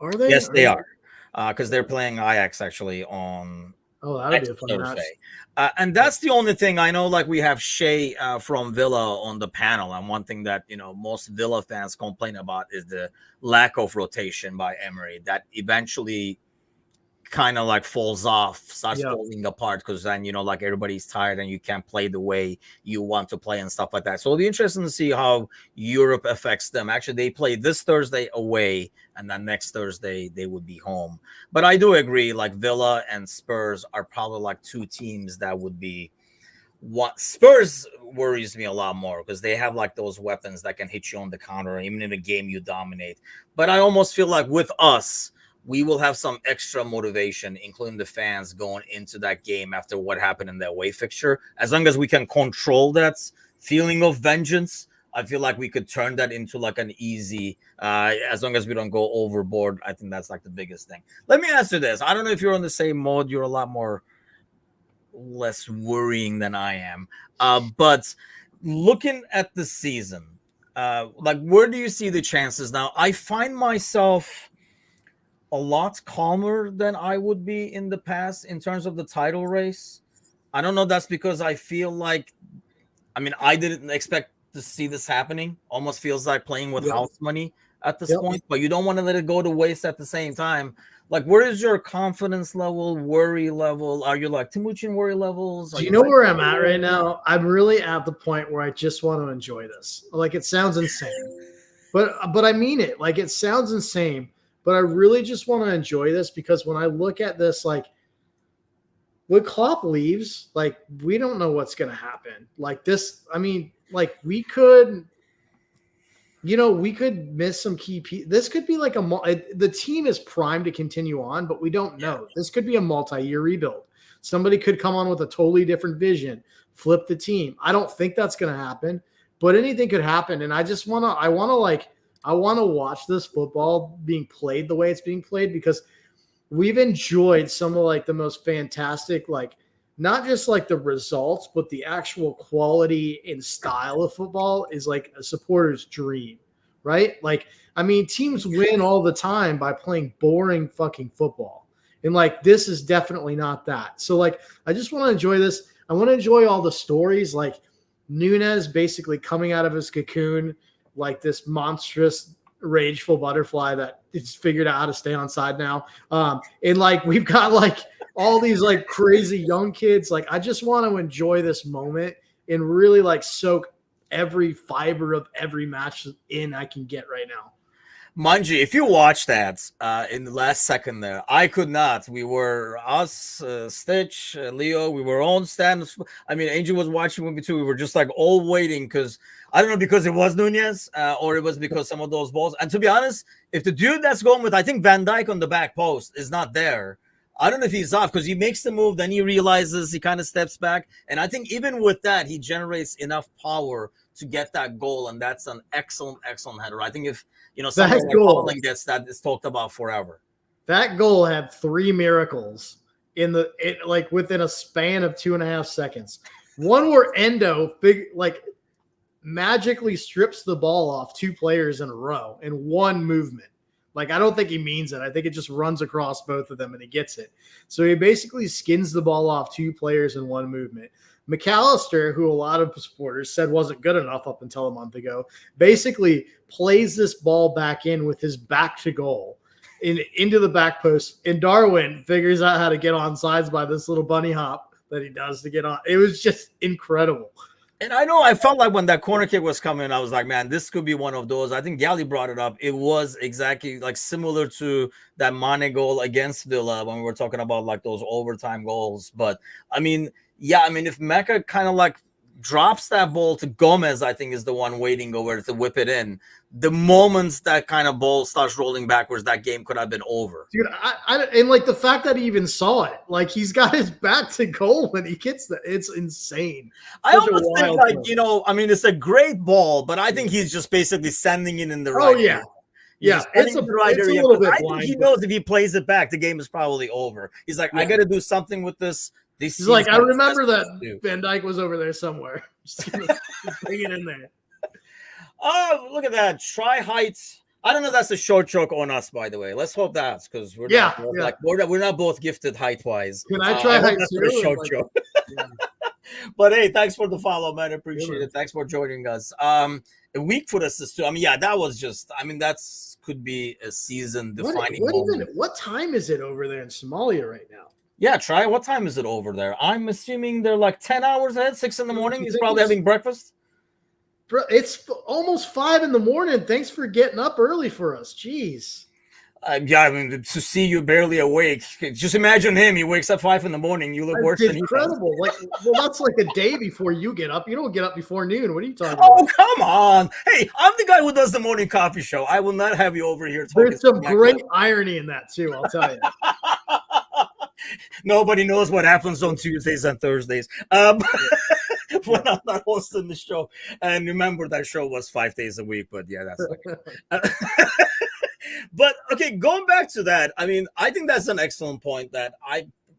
Are they? Yes, they are, because they're playing Ajax actually on. Oh, that'll be a fun Thursday. And that's the only thing I know. Like, we have Shea from Villa on the panel, and one thing that most Villa fans complain about is the lack of rotation by Emery. That eventually kind of like falls falling apart, because then like everybody's tired and you can't play the way you want to play and stuff like that. So it'll be interesting to see how Europe affects them. Actually, they play this Thursday away, and then next Thursday they would be home. But I do agree, like Villa and Spurs are probably like two teams that would be what. Spurs worries me a lot more because they have like those weapons that can hit you on the counter, even in a game you dominate. But I almost feel like with us, we will have some extra motivation, including the fans, going into that game after what happened in the away fixture. As long as we can control that feeling of vengeance, I feel like we could turn that into like an easy, as long as we don't go overboard. I think that's like the biggest thing. Let me ask you this. I don't know if you're on the same mode. You're a lot less worrying than I am. But looking at the season, like, where do you see the chances now? I find myself a lot calmer than I would be in the past in terms of the title race. I don't know. That's because I feel like, I mean, I didn't expect to see this happening. Almost feels like playing with house money at this point, but you don't want to let it go to waste at the same time. Like, where is your confidence level, worry level? Are you like Timuchin worry levels? Do you know where I'm at right now? I'm really at the point where I just want to enjoy this. Like, it sounds insane, but I mean it. Like, it sounds insane. But I really just want to enjoy this, because when I look at this, like, when Klopp leaves, like we don't know what's going to happen. Like this, I mean, like we could, we could miss some key pieces. This could be like the team is primed to continue on, but we don't know. This could be a multi-year rebuild. Somebody could come on with a totally different vision, flip the team. I don't think that's going to happen, but anything could happen. And I want to watch this football being played the way it's being played, because we've enjoyed some of like the most fantastic, like not just like the results, but the actual quality and style of football is like a supporter's dream, right? Like, I mean, teams win all the time by playing boring fucking football. And like, this is definitely not that. So like, I just want to enjoy this. I want to enjoy all the stories, like Nunez basically coming out of his cocoon, like this monstrous rageful butterfly that it's figured out how to stay on side now. And like, we've got like all these like crazy young kids. Like, I just want to enjoy this moment and really like soak every fiber of every match in I can get right now. Mind you, if you watch that in the last second there, I could not. We were us, Stitch, Leo. We were on stand. I mean, Angel was watching with me too. We were just like all waiting because I don't know, because it was Nunez or it was because some of those balls. And to be honest, if the dude that's going with, I think Van Dijk on the back post is not there, I don't know if he's off, because he makes the move, then he realizes, he kind of steps back. And I think even with that, he generates enough power to get that goal. And that's an excellent, excellent header. I think if, something like Holland gets that, is talked about forever. That goal had 3 miracles like within a span of 2.5 seconds. One where Endo magically strips the ball off 2 players in a row in one movement. Like, I don't think he means it. I think it just runs across both of them and he gets it. So he basically skins the ball off 2 players in one movement. McAllister, who a lot of supporters said wasn't good enough up until a month ago, basically plays this ball back in with his back to goal into the back post. And Darwin figures out how to get on sides by this little bunny hop that he does to get on. It was just incredible. And I felt like when that corner kick was coming, I was like, man, this could be one of those. I think Gally brought it up. It was exactly like similar to that Mane goal against Villa when we were talking about like those overtime goals. But I mean, if Mecca kind of like drops that ball to Gomez, I think is the one waiting over to whip it in. The moments that kind of ball starts rolling backwards, that game could have been over. Dude, and like the fact that he even saw it, like he's got his back to goal when he gets that, it's insane. I almost think like, it's a great ball, but I think he's just basically sending it in the right. Oh, yeah. Yeah, it's a little bit blind. I think he knows if he plays it back, the game is probably over. He's like, I got to do something with this. He's like, I remember that Van Dijk was over there somewhere. Just bring it in there. Oh, look at that. Try heights. I don't know if that's a short joke on us, by the way. Let's hope that's because we're not both gifted height wise. Can I try heights too? A short joke. But hey, thanks for the follow, man. Appreciate it. Thanks for joining us. A week for us too. I mean, that was just. I mean, that's could be a season defining moment. What time is it over there in Somalia right now? Yeah, try. What time is it over there? I'm assuming they're like 10 hours ahead, 6 in the morning. He's probably having breakfast. Bro, it's almost 5 in the morning. Thanks for getting up early for us. Jeez. I mean, to see you barely awake. Just imagine him. He wakes up 5 in the morning. You look worse than he does. Incredible. That's like a day before you get up. You don't get up before noon. What are you talking about? Oh, come on. Hey, I'm the guy who does the morning coffee show. I will not have you over here talking. There's some great irony in that, too, I'll tell you. Nobody knows what happens on Tuesdays and Thursdays when I'm not hosting the show. And remember, that show was 5 days a week. But yeah, that's okay. But okay, going back to that, I mean, I think that's an excellent point that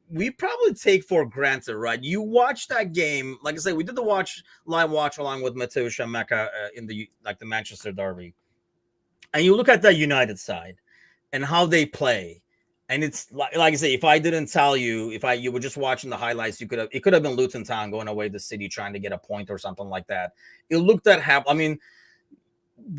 we probably take for granted, right? You watch that game, like I say, we did the live watch along with Mateusz and Mecca in the Manchester derby, and you look at that United side and how they play. And it's like I say, if I didn't tell you, you were just watching the highlights, it could have been Luton Town going away to City trying to get a point or something like that. It looked I mean,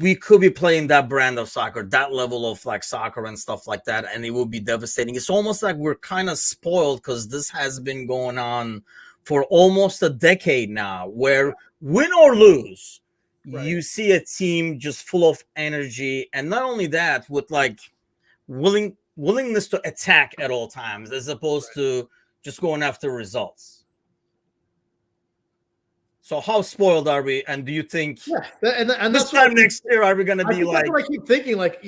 we could be playing that brand of soccer, that level of like soccer and stuff like that, and it would be devastating. It's almost like we're kind of spoiled because this has been going on for almost a decade now, where win or lose, you see a team just full of energy, and not only that, with like willingness to attack at all times, as opposed to just going after results. So how spoiled are we? And do you think and this that's time next year are we going to be like? That's what I keep thinking. Like,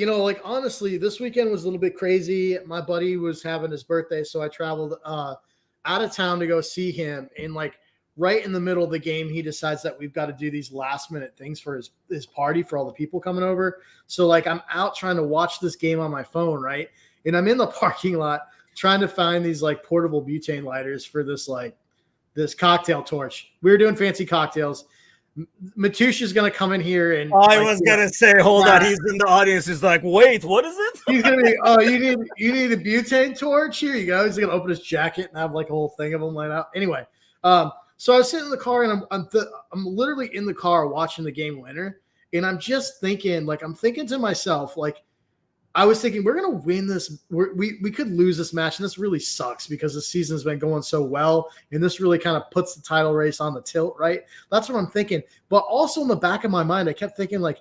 honestly, this weekend was a little bit crazy. My buddy was having his birthday, so I traveled out of town to go see him. And like right in the middle of the game, he decides that we've got to do these last minute things for his party for all the people coming over. So like I'm out trying to watch this game on my phone, right? And I'm in the parking lot trying to find these like portable butane lighters for this cocktail torch. We were doing fancy cocktails. Matush is going to come in here and I was going to say, hold on. He's in the audience. He's like, wait, what is it? He's going to be, oh, you need a butane torch? Here you go. He's going to open his jacket and have like a whole thing of them laid out. Anyway, so I was sitting in the car and I'm literally in the car watching the game winner. And I'm just thinking, like, I'm thinking to myself, like, I was thinking we're going to win this. We could lose this match, and this really sucks because the season's been going so well, and this really kind of puts the title race on the tilt, right? That's what I'm thinking. But also in the back of my mind, I kept thinking, like,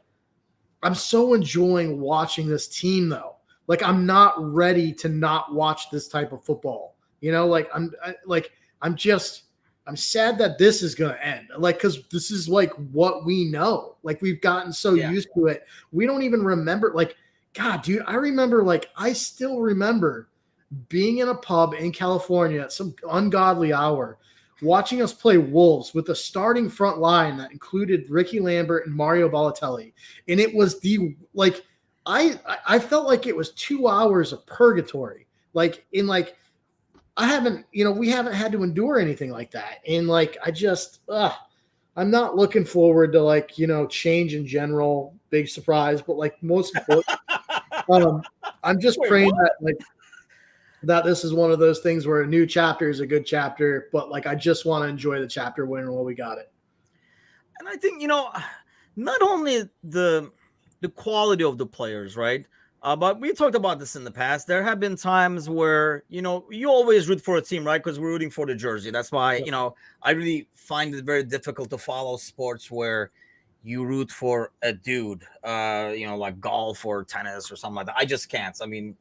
I'm so enjoying watching this team, though. Like, I'm not ready to not watch this type of football. Like, I'm sad that this is going to end. Like, because this is, like, what we know. Like, we've gotten so used to it. We don't even remember, like, God, dude, I still remember being in a pub in California at some ungodly hour, watching us play Wolves with a starting front line that included Ricky Lambert and Mario Balotelli. And it was I felt like it was 2 hours of purgatory. Like, we haven't had to endure anything like that. And like, I'm not looking forward to like, change in general, big surprise, but like most important, I'm just praying that this is one of those things where a new chapter is a good chapter, but like I just want to enjoy the chapter winner while we got it. And I think not only the quality of the players, right? But we talked about this in the past. There have been times where you always root for a team, right? Because we're rooting for the jersey. That's why I really find it very difficult to follow sports where you root for a dude, like golf or tennis or something like that. I just can't. I mean,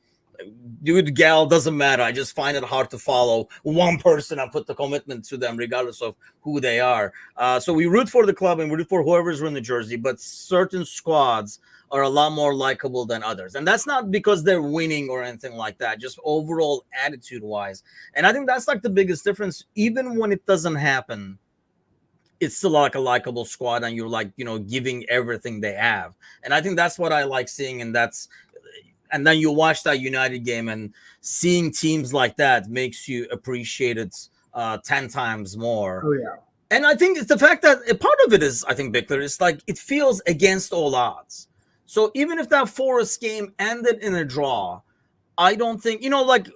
dude, gal, doesn't matter. I just find it hard to follow one person and put the commitment to them, regardless of who they are. So we root for the club and we root for whoever's in the jersey, but certain squads are a lot more likable than others. And that's not because they're winning or anything like that, just overall attitude-wise. And I think that's like the biggest difference. Even when it doesn't happen, it's still like a likable squad and you're like, giving everything they have. And I think that's what I like seeing. And then you watch that United game and seeing teams like that makes you appreciate it 10 times more. Oh, yeah. And I think it's the fact that a part of it is, I think, Bickler, it's like it feels against all odds. So even if that Forest game ended in a draw, I don't think, like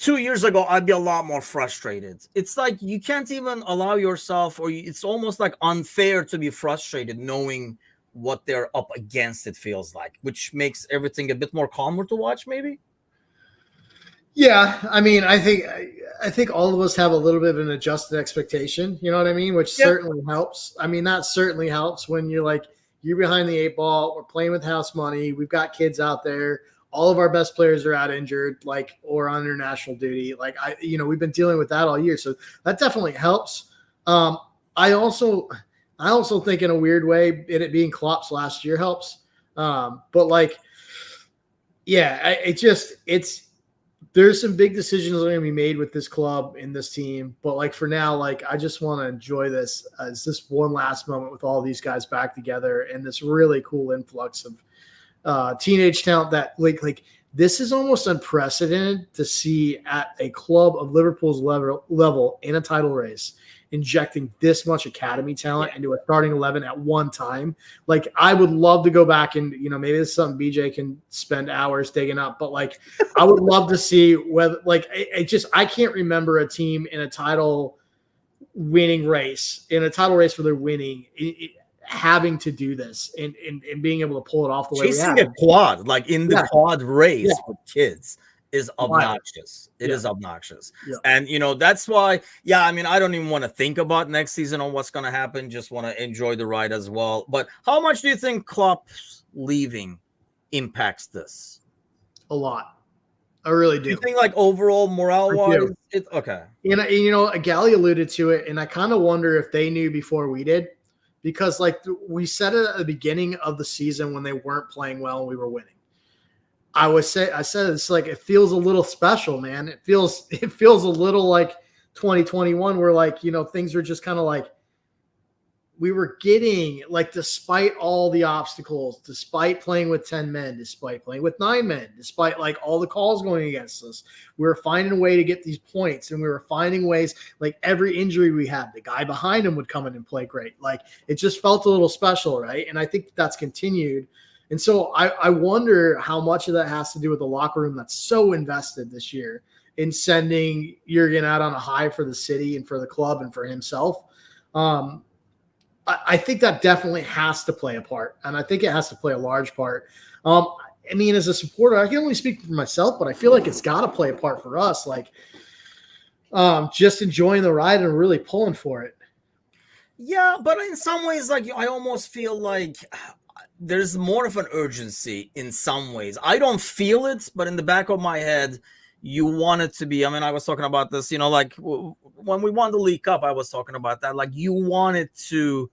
2 years ago, I'd be a lot more frustrated. It's like you can't even allow yourself, or it's almost like unfair to be frustrated knowing what they're up against, it feels like, which makes everything a bit more calmer to watch, maybe. Yeah, I mean, I think all of us have a little bit of an adjusted expectation, you know what I mean, which certainly helps. I mean, that certainly helps when you're behind the 8 ball, we're playing with house money, we've got kids out there, all of our best players are out injured, or on international duty. We've been dealing with that all year, so that definitely helps. I also think in a weird way, it being Klopp's last year helps. There's some big decisions that are going to be made with this club and this team. But for now, I just want to enjoy this as this one last moment with all these guys back together and this really cool influx of teenage talent that this is almost unprecedented to see at a club of Liverpool's level in a title race, injecting this much academy talent into a starting 11 at one time. I would love to go back and, maybe this is something BJ can spend hours digging up, but I would love to see whether I can't remember a team in a title race where they're winning, having to do this and being able to pull it off the way we have. Chasing a quad, the quad race with kids is obnoxious. It is obnoxious. Yeah. And, that's why, I mean, I don't even want to think about next season on what's going to happen. Just want to enjoy the ride as well. But how much do you think Klopp's leaving impacts this? A lot. I really Do you do. think like overall morale I wise, do. it okay? And Gally alluded to it, and I kind of wonder if they knew before we did, because like we said it at the beginning of the season when they weren't playing well and we were winning. I said it's like it feels a little special, man. It feels a little like 2021 where like, things are just kind of like we were getting like, despite all the obstacles, despite playing with 10 men, despite playing with 9 men, despite like all the calls going against us, we were finding a way to get these points, and we were finding ways. Like every injury we had, the guy behind him would come in and play great. Like it just felt a little special, right? And I think that's continued. And so I wonder how much of that has to do with the locker room that's so invested this year in sending Jurgen out on a high for the city and for the club and for himself. I think that definitely has to play a part, and I think it has to play a large part. I mean, as a supporter, I can only speak for myself, but I feel like it's got to play a part for us, like just enjoying the ride and really pulling for it. Yeah, but in some ways, like I almost feel like there's more of an urgency in some ways. I don't feel it, but in the back of my head, you want it to be. I mean, I was talking about this, like when we won the League Cup, I was talking about that. Like you want it to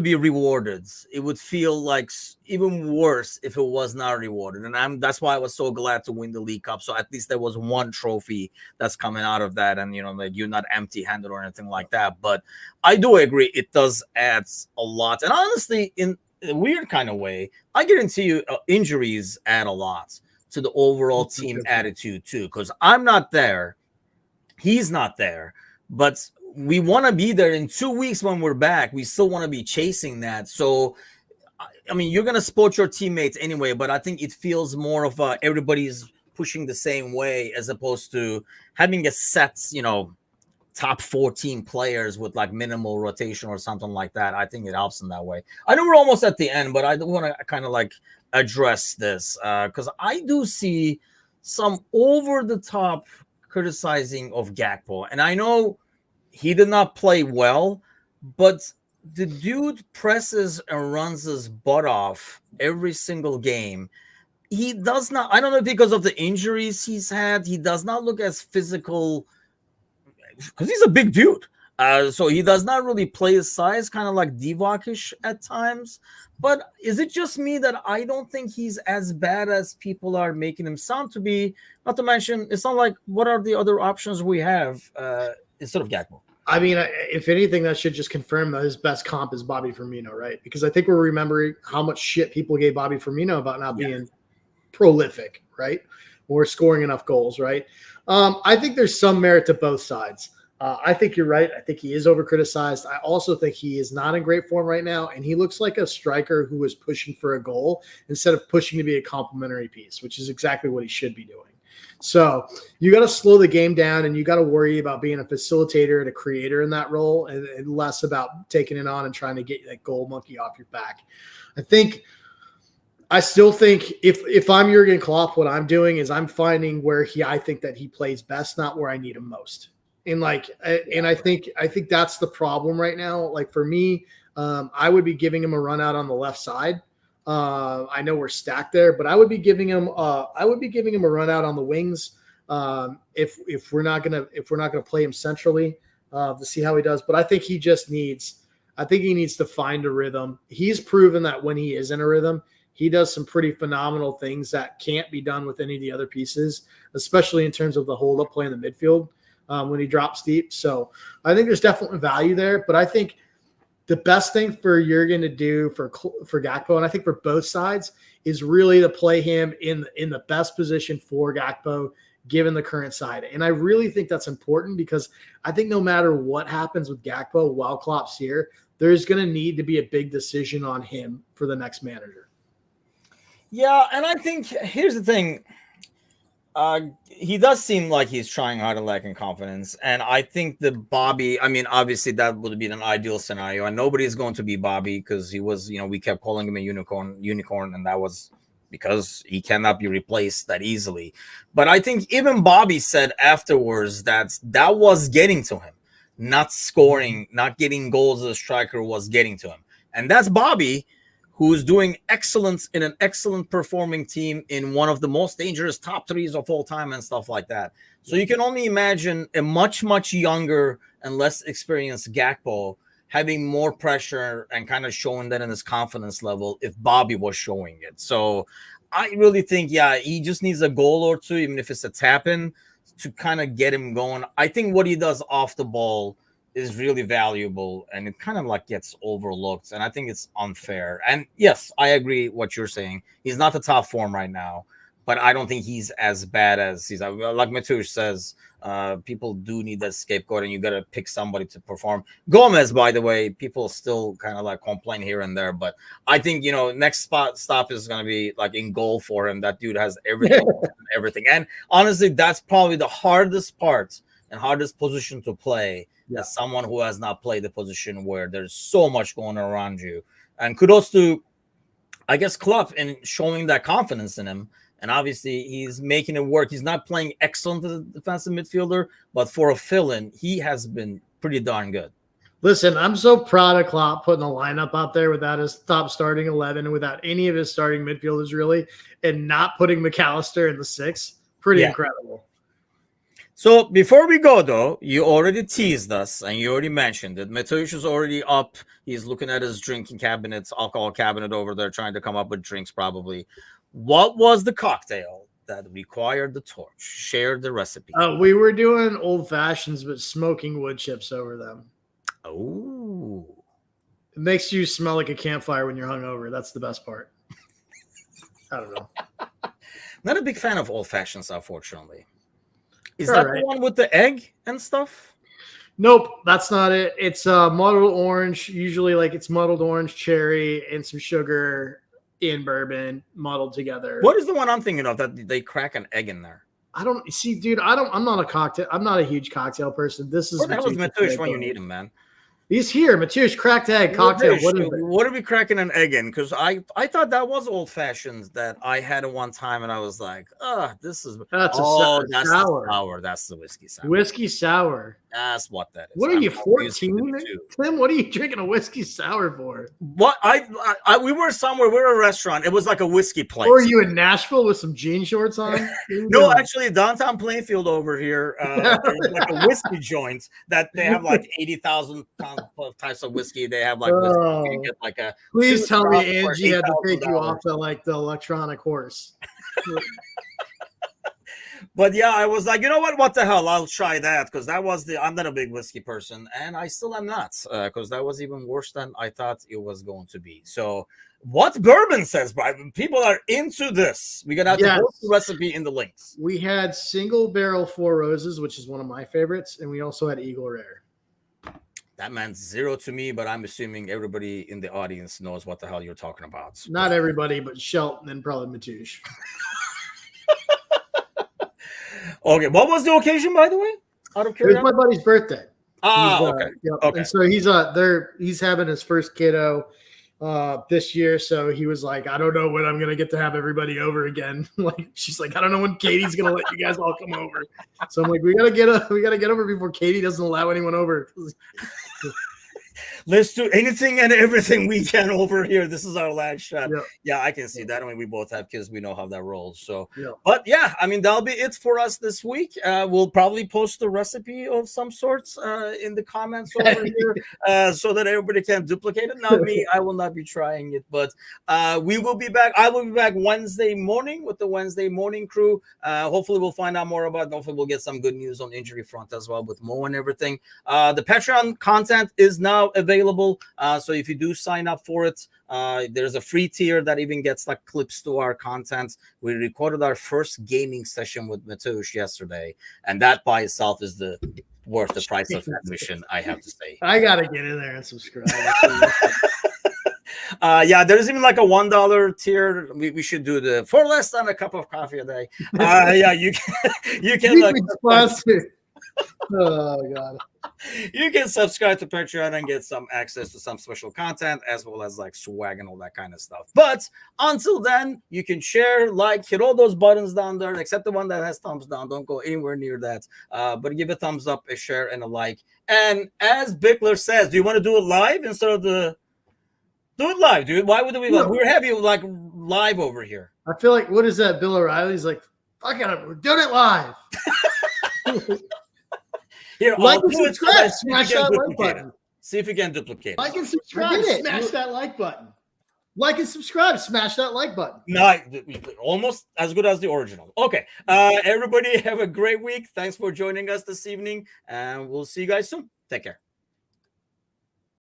be rewarded. It would feel like even worse if it was not rewarded. And that's why I was so glad to win the League Cup. So at least there was one trophy that's coming out of that. And, like you're not empty handed or anything like that. But I do agree. It does add a lot. And honestly, in a weird kind of way, I guarantee you injuries add a lot to the overall team attitude too. Because I'm not there. He's not there. But we want to be there in 2 weeks when we're back. We still want to be chasing that. So, I mean, you're going to support your teammates anyway, but I think it feels more of everybody's pushing the same way as opposed to having a set, top 14 players with like minimal rotation or something like that. I think it helps in that way. I know we're almost at the end, but I do want to kind of like address this because I do see some over the top criticizing of Gakpo. And I know he did not play well, but the dude presses and runs his butt off every single game. He does not, I don't know, because of the injuries he's had, he does not look as physical because he's a big dude. So he does not really play his size, kind of like Divock-ish at times. But is it just me that I don't think he's as bad as people are making him sound to be? Not to mention, it's not like what are the other options we have instead of Gakpo? I mean, if anything, that should just confirm that his best comp is Bobby Firmino, right? Because I think we're remembering how much shit people gave Bobby Firmino about not being prolific, right? Or scoring enough goals, right? I think there's some merit to both sides. I think you're right. I think he is over-criticized. I also think he is not in great form right now, and he looks like a striker who is pushing for a goal instead of pushing to be a complementary piece, which is exactly what he should be doing. So you got to slow the game down, and you got to worry about being a facilitator and a creator in that role, and less about taking it on and trying to get that goal monkey off your back. I still think if I'm Jurgen Klopp, what I'm doing is I'm finding where I think that he plays best, not where I need him most. And I think that's the problem right now. Like for me, I would be giving him a run out on the left side. I know we're stacked there, but I would be giving him a run out on the wings if we're not gonna play him centrally to see how he does. But I think he needs to find a rhythm. He's proven that when he is in a rhythm, he does some pretty phenomenal things that can't be done with any of the other pieces, especially in terms of the hold-up play in the midfield when he drops deep. So I think there's definitely value there, but I think the best thing for Jurgen to do for Gakpo, and I think for both sides, is really to play him in the best position for Gakpo, given the current side. And I really think that's important because I think no matter what happens with Gakpo while Klopp's here, there's going to need to be a big decision on him for the next manager. Yeah, and I think here's the thing. He does seem like he's trying hard and lacking confidence. And I think that Bobby, I mean, obviously that would be an ideal scenario. And nobody's going to be Bobby because he was, we kept calling him a unicorn, and that was because he cannot be replaced that easily. But I think even Bobby said afterwards that was getting to him. Not scoring, not getting goals as a striker was getting to him. And that's Bobby, who's doing excellence in an excellent performing team in one of the most dangerous top threes of all time and stuff like that. So you can only imagine a much, much younger and less experienced Gakpo having more pressure and kind of showing that in his confidence level if Bobby was showing it. So I really think, yeah, he just needs a goal or two, even if it's a tap in, to kind of get him going. I think what he does off the ball is really valuable, and it kind of like gets overlooked, and I think it's unfair. And yes, I agree what you're saying. He's not the top form right now, but I don't think he's as bad as he's like Matush says. People do need that scapegoat, and you got to pick somebody to perform. Gomez, by the way, people still kind of like complain here and there, but I think, you know, next stop is going to be like in goal for him. That dude has everything, everything. And honestly, that's probably the hardest part and hardest position to play as someone who has not played the position where there's so much going around you. And kudos to, I guess, Klopp in showing that confidence in him. And obviously, he's making it work. He's not playing excellent as a defensive midfielder, but for a fill-in, he has been pretty darn good. Listen, I'm so proud of Klopp putting a lineup out there without his top starting 11 and without any of his starting midfielders, really, and not putting McAllister in the 6. Pretty incredible. So before we go, though, you already teased us and you already mentioned it. Matush is already up. He's looking at his drinking cabinets, alcohol cabinet over there, trying to come up with drinks probably. What was the cocktail that required the torch? Share the recipe. We were doing old fashions, but smoking wood chips over them. Oh. It makes you smell like a campfire when you're hungover. That's the best part. I don't know. Not a big fan of old fashions, unfortunately. Is that the one with the egg and stuff? Nope, that's not it. It's muddled orange. Usually, like, it's muddled orange, cherry, and some sugar in bourbon muddled together. What is the one I'm thinking of that they crack an egg in there? I don't see, dude. I'm not a huge cocktail person. This is what the hell is Matush when you need him, man? He's here. Matush, cracked egg cocktail. What are we cracking an egg in? Because I thought that was old fashioned that I had at one time, and I was like, this is that's sour. That's the whiskey sour. Whiskey sour. That's what that is. What are you, 14? Tim, what are you drinking a whiskey sour for? What we were somewhere. We were at a restaurant. It was like a whiskey place. Or are you in Nashville with some jean shorts on? No, actually, downtown Plainfield over here, there's like a whiskey joint that they have like 80,000 types of whiskey. They have like whiskey. You get like a. Please tell me Angie had to take you off the electronic horse. But yeah, I was like, you know what the hell? I'll try that because I'm not a big whiskey person, and I still am not because that was even worse than I thought it was going to be. So, what bourbon says, Brian? People are into this. We're gonna have to post the recipe in the links. We had single barrel Four Roses, which is one of my favorites, and we also had Eagle Rare. That meant zero to me, but I'm assuming everybody in the audience knows what the hell you're talking about. Not everybody, but Shelton and probably Matush. Okay, what was the occasion, by the way? Out of curiosity, it was my buddy's birthday. Okay. Okay. And so he's having his first kiddo this year. So he was like, I don't know when I'm gonna get to have everybody over again. Like, she's like, I don't know when Katie's gonna let you guys all come over. So I'm like, we gotta get over before Katie doesn't allow anyone over. Let's do anything and everything we can over here. This is our last shot. Yeah, I can see that. I mean, we both have kids. We know how that rolls. So, but yeah, I mean, that'll be it for us this week. We'll probably post a recipe of some sorts in the comments over here so that everybody can duplicate it. Not me. I will not be trying it, but we will be back. I will be back Wednesday morning with the Wednesday morning crew. Hopefully, we'll find out more about it. Hopefully, we'll get some good news on injury front as well with Mo and everything. The Patreon content is now available. So if you do sign up for it, there's a free tier that even gets like clips to our content. We recorded our first gaming session with Matush yesterday, and that by itself is worth the price of admission, I have to say. I gotta get in there and subscribe. There's even like a $1 tier. We should do for less than a cup of coffee a day. You can like oh god. You can subscribe to Patreon and get some access to some special content as well as like swag and all that kind of stuff. But until then, you can share, like, hit all those buttons down there, except the one that has thumbs down. Don't go anywhere near that. But give a thumbs up, a share, and a like. And as Bickler says, do you want to do it live instead of the Do it live, dude. Why would we? No. We're having like live over here. I feel like, what is that? Bill O'Reilly's like, fuck it, we're doing it live. Here, Like I'll and do it. subscribe. Smash that like button. See if you can duplicate. Like and subscribe. Smash that like button. Like and subscribe. Smash that like button. No, almost as good as the original. Okay. Everybody have a great week. Thanks for joining us this evening. And we'll see you guys soon. Take care.